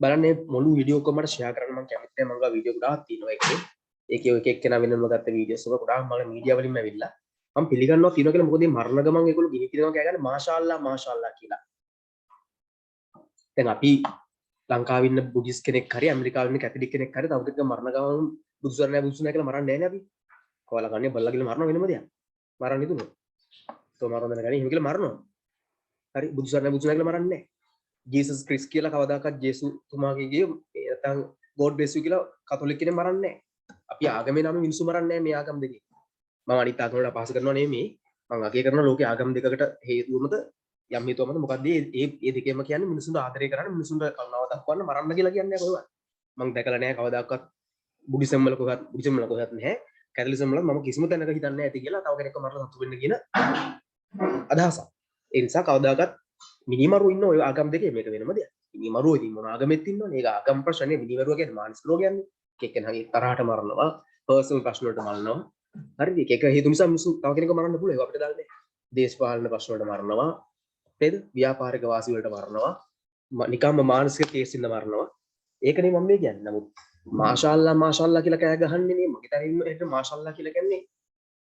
A: බලන්න මොළු වීඩියෝ එක මට ෂෙයා කරන්න මම කැමති නැහැ මම ගා වීඩියෝ ගොඩාක් තියෙනවා ඒකේ එක එක්කෙනා වෙනම ගත්ත වීඩියෝස් වල ගොඩාක් මම මීඩියා වලින්ම ඇවිල්ලා මම පිළිගන්නවා තියෙනවා කියලා මොකද මේ මරණ ගමන් ඒගොල්ලෝ ගිනි පිළිනවා කෑගන්නේ මාෂාල්ලා කියලා දැන් අපි ලංකාවේ ඉන්න බුද්දිස් කෙනෙක් හරි ඇමරිකාවේ ඉන්න කැතලික් කෙනෙක් හරි තව කෙනෙක් මරණ ගමන් බුදුසරණයි කියලා මරන්නේ නැහැ නේ අපි කොහොලා ගන්නේ බල්ලා කියලා මරන වෙනම දෙයක් මරන්නේ තුන තෝ මරන දැනගන්නේ එහෙම කියලා මරනවා හරි බුදුසරණයි කියලා මරන්නේ නැහැ ජීසස් ක්‍රිස් කියලා කවදාකවත් ජේසු තුමාගේ නැත්නම් ගෝඩ් බ්ලෙස් යූ කියලා කතෝලික කෙනෙක් මරන්නේ නැහැ. අපි ආගමේ නම මිනිස්සු මරන්නේ නැහැ මේ ආගම් දෙකේ. මම අනිත් ආගම් වලට අපහාස කරනවා නෙමෙයි. මම අගය කරන ලෝකේ ආගම් දෙකකට හේතුවමද යම් හේතුවමද මොකද්ද මේ දෙකේම කියන්නේ මිනිස්සුන්ට ආදරය කරන්න මිනිස්සුන්ට කරුණාව දක්වන්න මරන්න කියලා කියන්නේ කොහොමද? මම දැකලා නැහැ කවදාකවත් බුද්දිසම් වල කොහොත් නැහැ. කැතලිසම් වල මම කිසිම තැනක හිතන්නේ නැහැ ඇති කියලා තව කෙනෙක්ව මරලා සතුටු වෙන්න කියන අදහසක්. ඒ නිසා කවදාකවත් මිනිමරු ඉන්න ඔය ආගම් දෙකේ මේක වෙනම දෙයක්. මිනිමරුව ඉතින් මොන ආගමෙත් ඉන්නවනේ. ඒක ආගම් ප්‍රශ්නේ මිනිමරුව කියන්නේ මානසික රෝගයක්නේ. එක්කෙනාගේ තරහට මරනවා, පර්සනල් ප්‍රශ්න වලට මරනවා. හරිද? ඒක හේතු නිසා මිනිස්සු තව කෙනෙක්ව මරන්න පුළුවන්. ඒක අපිට දාන්නේ. දේශපාලන ප්‍රශ්න වලට මරනවා. නේද? ව්‍යාපාරික වාසි වලට මරනවා. නිකම්ම මානසික කේස් ඉන්න මරනවා. ඒකනේ මම මේ කියන්නේ. නමුත් මාෂාල්ලා කියලා කෑ ගහන්නේ නේ. මගේ තරින්ම එහෙට මාෂාල්ලා කියලා කියන්නේ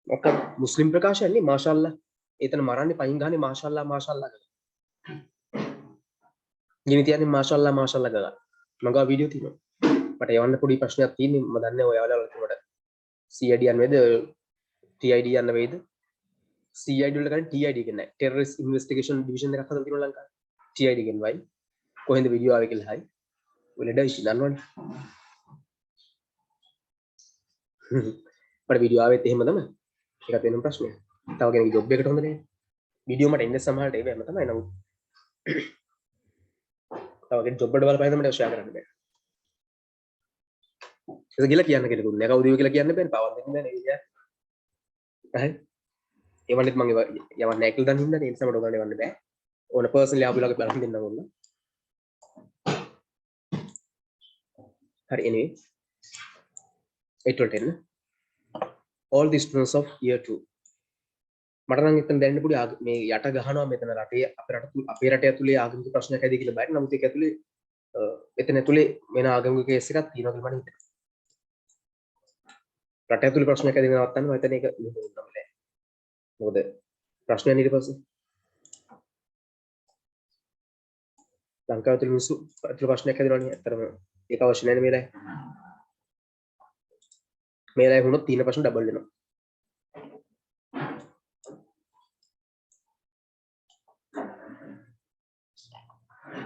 A: මොකක්ද? මුස්ලිම් ප්‍රකාශයන්නේ මාෂාල්ලා. එතන මරන්නේ පයින් ගහන්නේ මාෂාල්ලා කියලා. ගිනි තියන්නේ මාෂාල්ලා ගගා මගා වීඩියෝ තියෙනවා මට යවන්න පොඩි ප්‍රශ්නයක් තියෙන්නේ මම දන්නේ ඔයාලා වලට CID යන්න වේද TID යන්න වේද CID වල ගන්න TID එක නෑ ටෙරරිස්ට් ඉන්වෙස්ටිගේෂන් ඩිවිෂන් එකක් හදලා තියෙනවා ලංකාවේ TID එකෙන් වයි කොහෙන්ද වීඩියෝ ආවේ කියලා හයි ඔය ලෙඩ ඉෂි දන්නවනේ මට වීඩියෝ ආවෙත් එහෙම තමයි ඒකත් වෙනම ප්‍රශ්නයක් තව කෙනෙක්ගේ ජොබ් එකට හොඳ නේ වීඩියෝ මට එන්නේ සමහරට ඒ වෙම තමයි නමුත් තවගෙන ජොබ් එකට බලපෑම මට ෂෙයා කරන්න බෑ. ඒක කියලා කියන්න කෙනෙකුත් නෑ. කවුද කියලා කියන්න බෑනේ. පවන් දෙන්න බෑනේ ඒක. හරි. ඒ වන්නේත් මම යවන්න නෑ කියලා දන් හින්දා ඒ නිසා මට ඔයගොල්ලන්ට යවන්න බෑ. ඕන පර්සනලි ආපු ලාගේ බලන්න දෙන්න ඕන. හරි anyway. 8 all the students of year 2 මට නම් එතන දැනෙන්න පුඩි මේ යට ගහනවා මෙතන රටේ අපේ රට ඇතුලේ ආගමික ප්‍රශ්නයක් ඇති කියලා බෑනේ නමුත් ඒක ඇතුලේ එතන ඇතුලේ වෙන ආගමික කේස් එකක් තියෙනවා කියලා මම හිතනවා රට ඇතුලේ ප්‍රශ්නයක් ඇති වෙනවත් නැහැ මම හිතන්නේ ඒක නෙමෙයි නෑ මොකද ප්‍රශ්නයක් ඊට පස්සේ ලංකාව ඇතුලේ මිනිස්සු ඇතුලේ ප්‍රශ්නයක් ඇතිවෙනවනේ ඇත්තටම ඒක අවශ්‍ය නැහැ නේ මේලයි වුණොත් තියෙන ප්‍රශ්න ඩබල් වෙනවා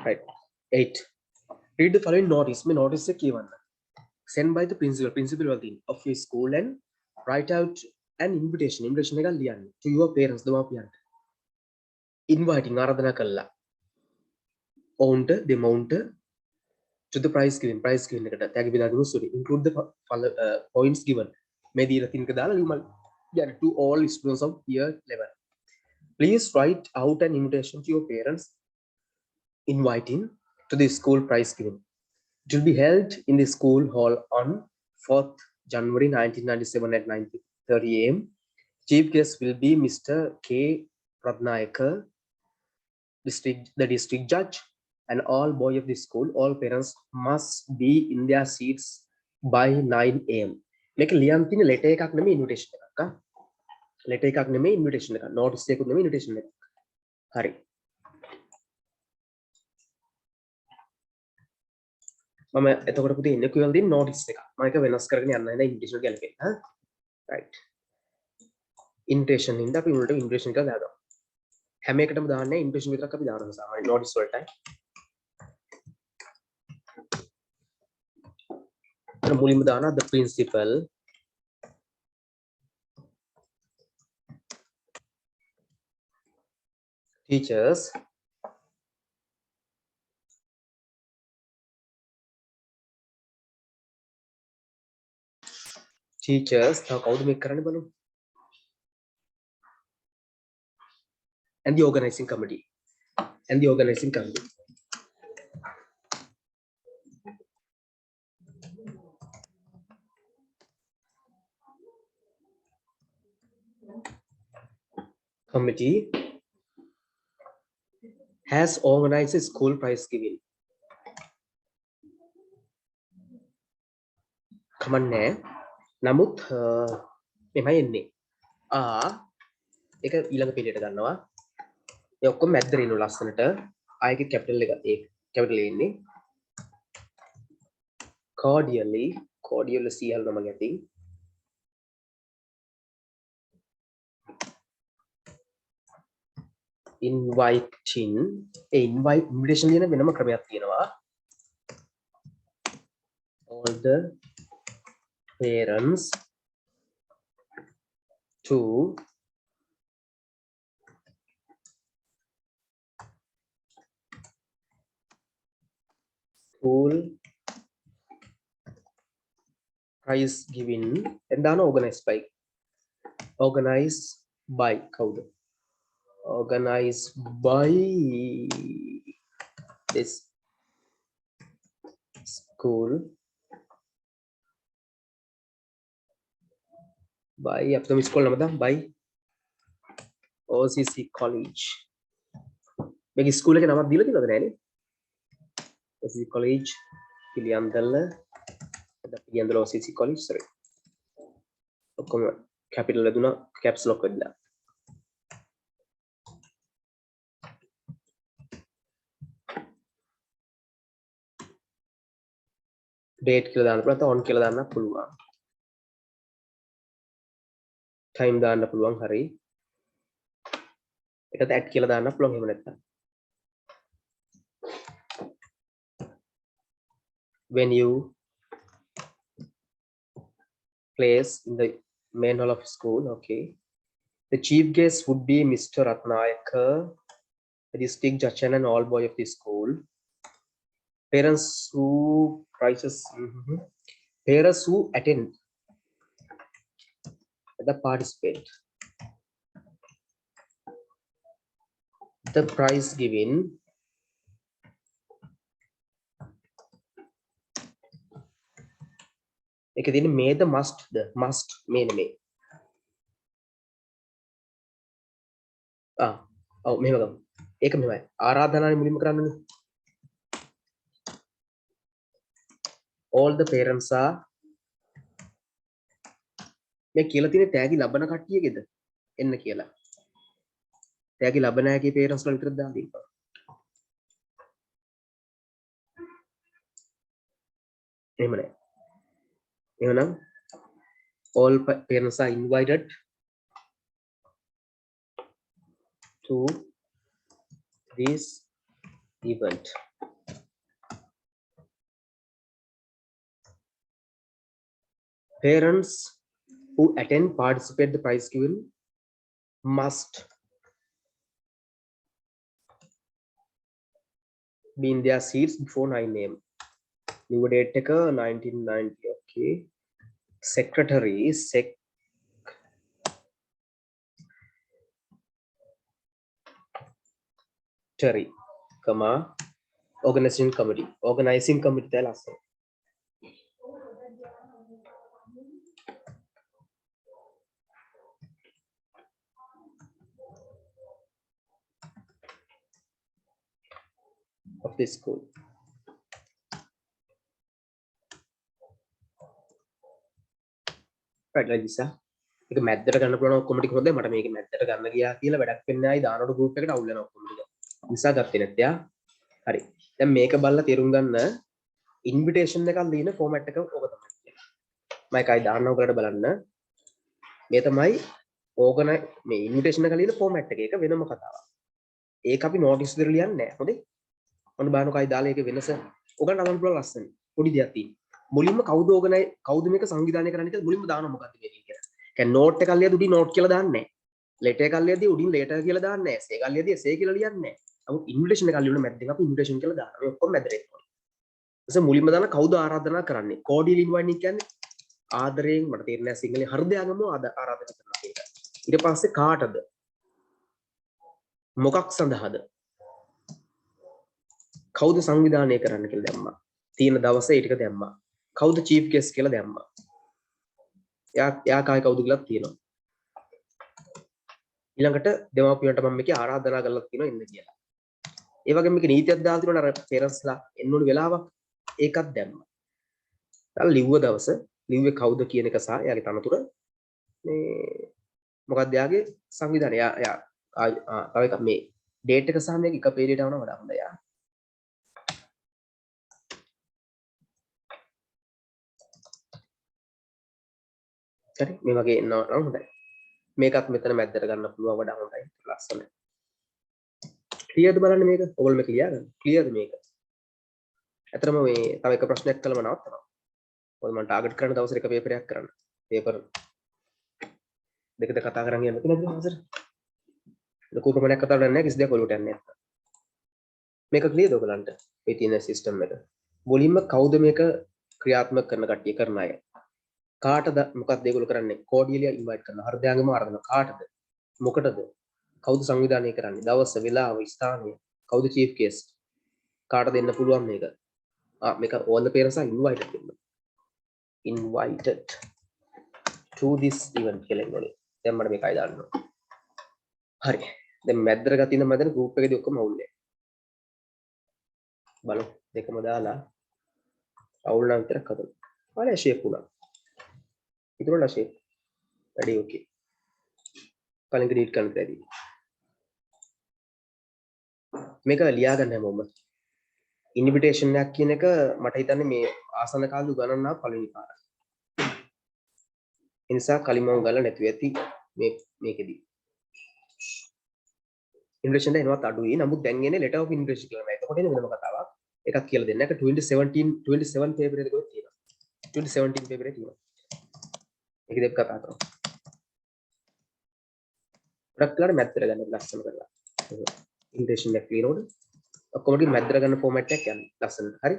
A: Right. 8. Read the following notice. मैं notice से क्या बनना? Sent by the principal of your school and write out an invitation. Invitation का लिया to your parents दो आप यार. Inviting आराधना करला. Owned the amount to the price given. Price given करता. त्याग बिना दूँ sorry. Include the points given. मैं दी रखी इनके दाल लिमल. Yeah, to all students of year 11. Please write out an invitation to your parents inviting to the school prize giving. It will be held in the school hall on 4th January 1997 at 9:30 a.m. Chief guest will be Mr. K. Ratnayakar, the district judge, and all boys of the school. All parents must be in their seats by 9 a.m. මේක ලියන් තියෙන letter එකක් නෙමෙයි invitation එකක්. letter එකක් නෙමෙයි invitation එකක්. notice එකක් නෙමෙයි invitation එකක්. හරි. මම එතකොට පුතේ එන්නේ කියලා දෙන notice එක. මම ඒක වෙනස් කරගෙන යන්න නේද invitation එක ගැලපෙන්න. හා right. invitation ඉඳන් අපි උන්ට invitation එක දානවා. හැම එකටම දාන්නේ invitation විතරක් අපි දානවා සාමාන්‍ය notice වලටයි. අර මුලින්ම දානවා the principal teachers තව කවුද මේක කරන්න බලමු and the organizing committee has organized a school prize giving. කමන්නේ නමුත් මෙමය එන්නේ ඒක ඊළඟ පිළියට ගන්නවා ඒ ඔක්කොම මැද්දට ඉන්න ලස්සනට ආයෙක කැපිටල් එක ඒ කැපිටල් එන්නේ cordially CL නම ගැති inviting invitation ලියන වෙනම ක්‍රමයක් තියෙනවා all the parents to school prize giving എന്താണ് organized by කවුද organized by this school by අපිට ස්කෝල් නම දාමු by OCC college මේක ස්කූල් එකේ නමක් දීලා තියෙනවද නෑනේ OCC college Piliyandala Piliyandala OCC college sorry ඔක්කොම කැපිටල් දුනා කැප්ස් ලොක් වෙලා date කියලා දාන්න පුළුවන් on කියලා දාන්න පුළුවන් time දාන්න පුළුවන් හරි ඒකත් add කියලා දාන්න පුළුවන් එහෙම නැත්නම් when you place in the main hall of school okay the chief guest would be Mr. Ratnayakar the district judge and all boys of the school parents who attend the participate the prize given එක දින may the must මේ නෙමෙයි ඔව් මෙහෙම ගමු ඒක මෙහෙමයි ආරාධනාවේ මුලින්ම කරන්නේ all the parents are මේ කියලා තියෙන තෑගි ලබන කට්ටියගේද එන්න කියලා තෑගි ලබන අයගේ parents වල විතරද දාන්න තියෙනවා එහෙම නෑ එහෙනම් all parents are invited to this event. Parents who attend participate the prize given must be in their seats before 9 a.m. New date එක 1990. Okay. Secretary comma organizing committee තැ ලස්සන. of the school. Right, like this. ඒක මැද්දට ගන්න පුළුවන් ඔක්කොම ටික හොඳයි. මට මේක මැද්දට ගන්න ගියා කියලා වැඩක් වෙන්නේ නැහැ. දානවල group එකට අවුල් වෙනවා ඔක්කොම ටික. නිසා ගත්තේ නැත්නම් හරි. දැන් මේක බලලා තේරුම් ගන්න invitation එකක් ලියන format එක ඕක තමයි කියන්නේ. මම එකයි දාන්න ඔයගලට බලන්න. මේ තමයි මේ invitation එක ලියන format එක. ඒක වෙනම කතාවක්. ඒක අපි notice දෙක ලියන්නේ නැහැ. හොඳේ. ඔන්න බලන්නකයි දාලා ඒක වෙනස. ඔයගලට අමතක පුළුවන් ලස්සන. පොඩි දෙයක් තියෙනවා. මුලින්ම කවුද මේක සංවිධානය කරන්න කියලා මුලින්ම දානවා මොකක්ද මේක කියලා. කියන්නේ නෝට් එකක් ලියද්දී උඩින් නෝට් කියලා දාන්නේ නැහැ. ලෙටර් එකක් ලියද්දී උඩින් ලෙටර් කියලා දාන්නේ නැහැ. එසේ එකක් ලියද්දී එසේ කියලා ලියන්නේ නැහැ. නමුත් ඉන්විටේෂන් එකක් ලියන මැද්දෙන් අපි ඉන්විටේෂන් කියලා දානවා. මේ ඔක්කොම මැදට එනවා. ඊට මුලින්ම දාන කවුද ආරාධනා කරන්නේ? කෝඩියල් ඉන්වයිටින් කියන්නේ ආදරයෙන් මට තේරෙන්නේ නැහැ සිංහලෙන් හෘදයාගම ආරාධනා කරනවා කියන එක. ඊට පස්සේ කාටද? මොකක් සඳහාද? කවුද සංවිධානය කරන්න කියලා දැම්මා. තියෙන දවසේ ඒ ටික දැම්මා. කවුද චීෆ් ගෙස්ට් කියලා දැම්මා. එයා කායි කවුද කියලා තියෙනවා. ඊළඟට දෙමාපියන්ට මම මේකේ ආරාධනා කරලා තියෙනවා ඉන්න කියලා. ඒ වගේම මේක නීතියක් දාලා තියෙනවා අර පේරන්ට්ස්ලා එන්න ඕන වෙලාවක් ඒකත් දැම්මා. ඊළඟ ලිව්ව දවස ලිව්වේ කවුද කියන එක සහ එයාගේ තනතුර මේ මොකක්ද එයාගේ සංවිධානය එයා තව එකක් මේ ඩේට් එක සහ මේක එක පීරියඩ් යවනවා වඩා හොඳයි. හරි මේ වගේ එනවා නම් හොඳයි. මේකත් මෙතන මැද්දට ගන්න පුළුවන් වඩා හොඳයි. ලස්සනයි. ක්ලියර්ද බලන්න මේක? ඔයගොල්ලෝ මේක ලියා ගන්න. ක්ලියර්ද මේක? ඇත්තටම මේ තව එක ප්‍රශ්නයක් කළම නවත්තනවා. ඔයගොල්ලෝ මම ටාගට් කරන දවසට එක පේපරයක් කරන්න. පේපර් දෙකද කතා කරන් යන්න තියෙනවද හොඳට? ලොකු ප්‍රමාණයක් කතා කරන්නේ නැහැ කිසි දෙයක් ඔලුවට යන්නේ නැත්තම්. මේක ක්ලියර්ද ඔයගලන්ට? මේ තියෙන සිස්ටම් එක. මුලින්ම කවුද මේක ක්‍රියාත්මක කරන කට්ටිය කරන අය? කාටද මොකක්ද ඒගොල්ලෝ කරන්නේ? කෝඩියලියා ඉන්වයිට් කරනවා. හෘදයාංගම ආරාධනා කාටද? මොකටද? කවුද සංවිධානය කරන්නේ? දවස, වෙලාව, ස්ථානය. කවුද චීෆ් ගෙස්ට්? කාටද දෙන්න පුළුවන් මේක? මේක all the parents are invited වෙනවා. Invited to this event කියලා ඉන්නෝනේ. දැන් මම මේකයි දාන්න ඕනේ. හරි. දැන් මැද්දට ගතින මැදන group එකේදී ඔක්කොම අවුල් නැහැ. බලමු දෙකම දාලා අවුල් නම් විතරක් හදමු. ඔයාලා shape උනා. ඉතුරුලා shape. වැඩි okay. කලින් delete කරන්න බැරි. මේක ලියා ගන්න හැමෝම. ඉන්විටේෂන් එකක් කියන එක මට හිතන්නේ මේ ආසන කාලේ උගන්වනා පළවෙනි පාරයි. ඒ නිසා කලින් මම ගාලා නැතුව ඇති මේකෙදි. ඉන්විටේෂන් එක එනවත් අඩුයි. නමුත් දැන් එන්නේ letter of invitation කියලා. එතකොට එන්නේ වෙනම කතාවක්. එකක් කියලා දෙන්න. ඒක 27 paper එකේ කොහෙද තියෙනවා. 2017 paper එකේ තියෙනවා. ඒක දෙක කතා කරමු. ගොඩක් වෙලාවට මැද්දට ගන්න ලස්සන කරලා. ඉන්විටේෂන් එක ලියනකොට ඔක්කොම ටික මැද්දට ගන්න ෆෝමැට් එකක් යන්නේ. ලස්සන. හරි.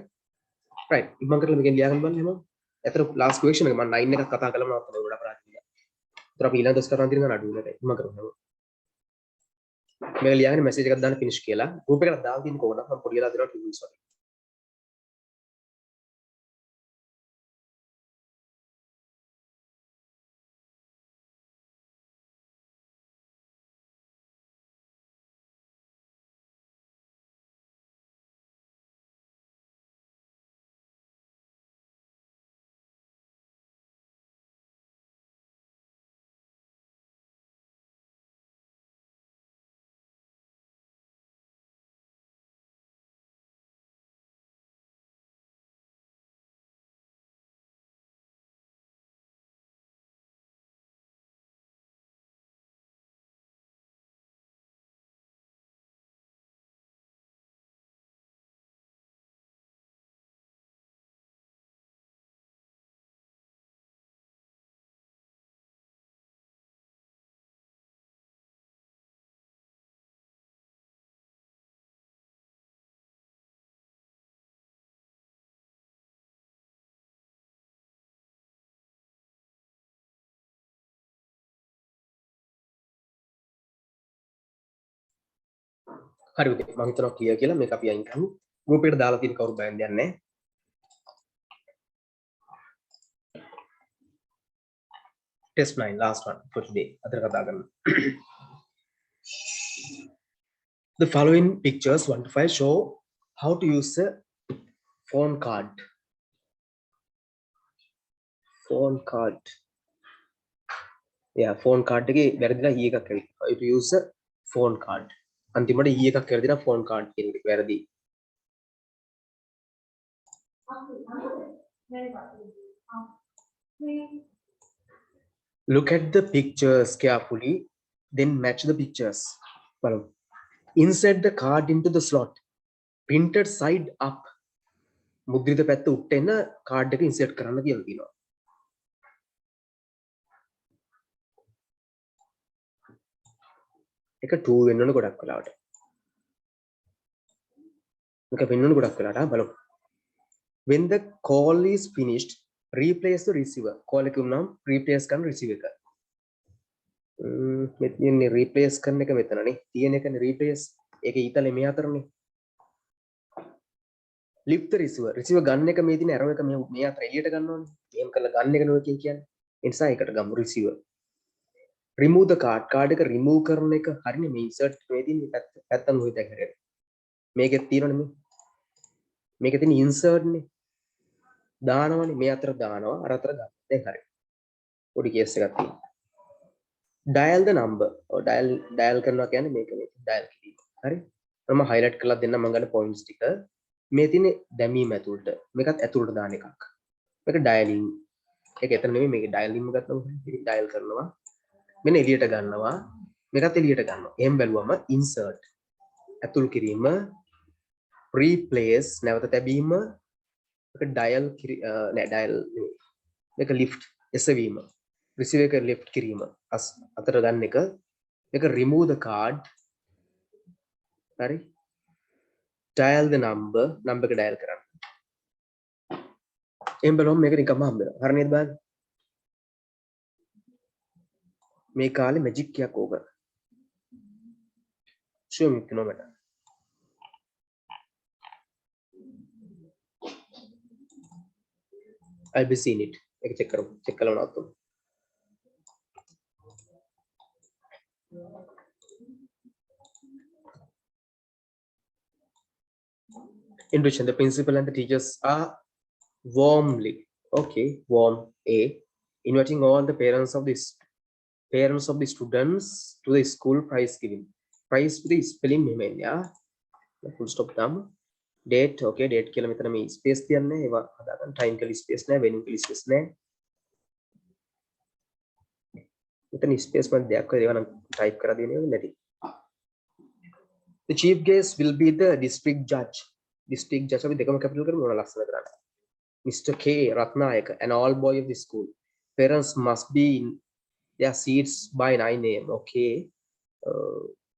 A: right. ඉක්මන් කරලා මේකෙන් ලියා ගන්න බලන්න හැමෝම. ඇතර ලාස්ට් ක්වෙස්චන් එක මම 9 එකක් කතා කළා මම ගොඩක් ප්‍රාර්ථනා. ඒතර අපි ඊළඟ දවස් කරන් තියෙන අඩු වෙනට ඉක්මන් කරමු. මේක ලියාගෙන මැසේජ් එකක් දාන්න ෆිනිෂ් කියලා. ගෲප් එකට දාලා තියෙන කොහොමද මම පොඩි වෙලා දෙනවා ටියුන්ස් වගේ. හරි උදේ මම හිතනවා ක්ලියර් කියලා මේක අපි අයින් කරමු group එකට දාලා තියෙන කවුරු බෑන් දෙන්නේ නැහැ test 9 last one for today අතර කතා කරමු the following pictures 1 to 5 show how to use a phone card yeah phone card එකේ වැරදිලා e එකක් ඇවිත් how to use a phone card අන්තිමට e එකක් කරලා දෙනවා phone card කියන එක වැරදි look at the pictures carefully then match the pictures බලමු insert the card into the slot printed side up මුද්‍රිත පැත්ත උඩට එන කාඩ් එක ඉන්සර්ට් කරන්න කියලා තියෙනවා එක 2 වෙන්න ඕන ගොඩක් වෙලාවට මේක වෙන්න ඕන ගොඩක් වෙලාවට බලමු when the call is finished replace the receiver call එක වුණාම replace කරන receiver එක මෙතන replace කරන එක මෙතනනේ තියෙන එකනේ replace ඒක ඊතලේ මෙහා අතරනේ lift the receiver ගන්න එක මේ තියෙන arrow එක මේ අතර එළියට ගන්න ඕනේ එහෙම කරලා ගන්න එක නෙවෙයි කියන්නේ ඒ නිසා ඒකට ගමු receiver remove the card එක remove කරන එක හරිනේ මේ insert මේ තියෙන පැත්තම හොයද කරේ මේකෙත් තියෙනවනේ මේකේ තියෙන insert නේ දානවනේ මේ අතර දානවා අර අතර ගන්න දැන් හරි පොඩි කේස් එකක් තියෙනවා dial the number dial කරනවා කියන්නේ මේක dial කිරීම හරි මම highlight කරලා දෙන්න මම ගන්න points ටික මේ තියෙන දැමීම ඇතුළට මේකත් ඇතුළට දාන එකක් මේක dialing ඒක එතන නෙමෙයි මේක dialing ගත්තම dial කරනවා මෙන්න එළියට ගන්නවා මේකත් එළියට ගන්නවා එහෙම බැලුවම insert ඇතුල් කිරීම replace නැවත තැබීම මේක dial නෑ dial නෙමෙයි මේක lift එසවීම receiver එක lift කිරීම අතර ගන්න එක මේක remove the card හරි dial the number එක dial කරන්න එහෙම බලමු මේක නිකම්ම හම්බ වෙනවා හරි නේද බලන්න මේ කාලේ මැජික් එකක් ඕක show me phenomenon I'll be seeing it එක check කරලා නවත්තමු in which the principal and the teachers are warm A inviting all the parents of the students to the school prize giving prize with the spelling මෙහෙම yeah full stop දාමු date okay date කියලා මෙතන මේ space තියන්නේ ඒවා හදාගන්න time කියලා space නැහැ venue කියලා space නැහැ මෙතන space මන් දෙයක් කරලා ඒවා නම් type කරලා දෙන්නේ නැති the chief guest will be the district judge අපි දෙකම capital කරමු මොන ලස්සන කරන්නේ Mr. K Ratnayaka and all boy of the school parents must be in their seats by 9 am okay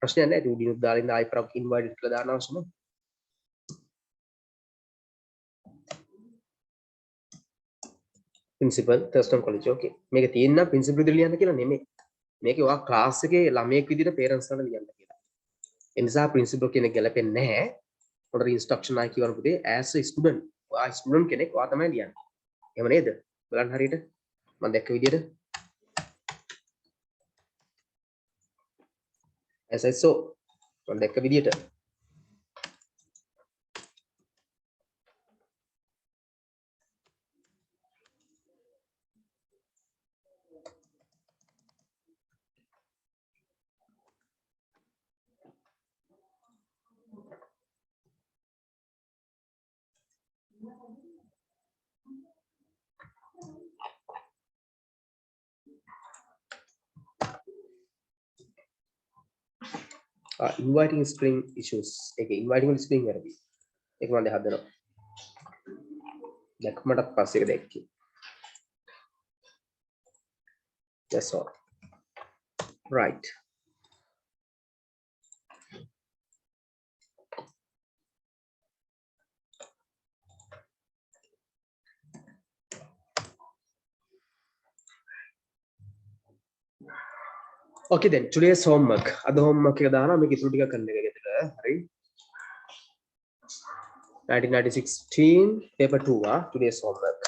A: ප්‍රශ්නයක් නැහැ ඩිනුත් දාලා ඉන්න ආයි ප්‍රොක් ඉන්වයිට් කරලා දාන්න අවශ්‍ය නැහැ principal Thurston college okay මේක තියෙන්න principal විදිහට ලියන්න කියලා නෙමෙයි මේකේ ඔයා ක්ලාස් එකේ ළමයෙක් විදිහට parents ලාට ලියන්න කියලා ඒ නිසා principal කියන එක ගැලපෙන්නේ නැහැ මොකද instruction ආයි කියවන පුතේ as a student ඔයා student කෙනෙක් ඔයා තමයි ලියන්නේ එහෙම නේද බලන්න හරියට මම දැක්ක විදිහට as I saw මම දැක්ක විදිහට inviting spelling issues එකේ inviting වල spelling වැරදි ඒක මම දැන් හදනවා දැක්මටත් පස්සේ ඒක දැක්කේ that's all right okay then today's homework අද homework එක දානවා මේක ඉතුරු ටික කරන්න එක ගෙදර හරි 1996 paper 2 today's homework.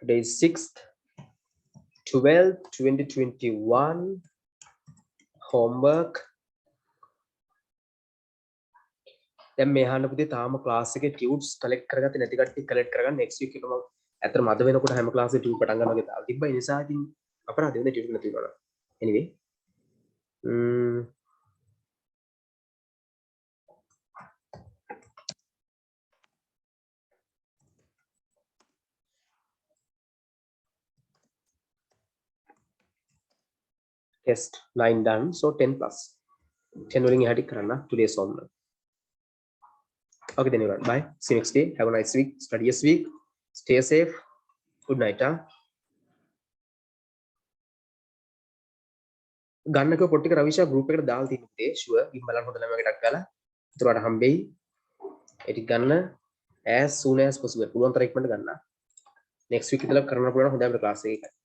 A: Today is 6th 12th 2021 homework. දැන් මේ අහන්න පුතේ තාම ක්ලාස් එකේ ටියුට්ස් කලෙක්ට් කරගත්තේ නැති කට්ටිය කලෙක්ට් කරගන්න next week එක මම ඇත්තටම අද වෙනකොට හැම ක්ලාස් එකේ ටියුට් පටන් ගන්නවා වගේ දාලා තිබ්බා. ඒ නිසා ඉතින් අපරාධ වෙන ටියුට් නැති වුණා. anyway test 9 done, so 10 plus 10 වලින් එහාට කරන්න today's homework. Okay then everyone, bye, see you next day, have a nice week, studious week, stay safe, good night. ගන්නක පොට් ටික රවිෂා group එකට දාලා තියෙන පුතේ sure ගිහින් බලන්න හොඳ ළමයි එකක් ගාලා ඒතරට හම්බෙයි ඒ ටික ගන්න as soon as possible පුළුවන් තරම් ඉක්මනට ගන්න next week ඉඳලා කරන්න පුළුවන් හොඳයි අපේ class එකේ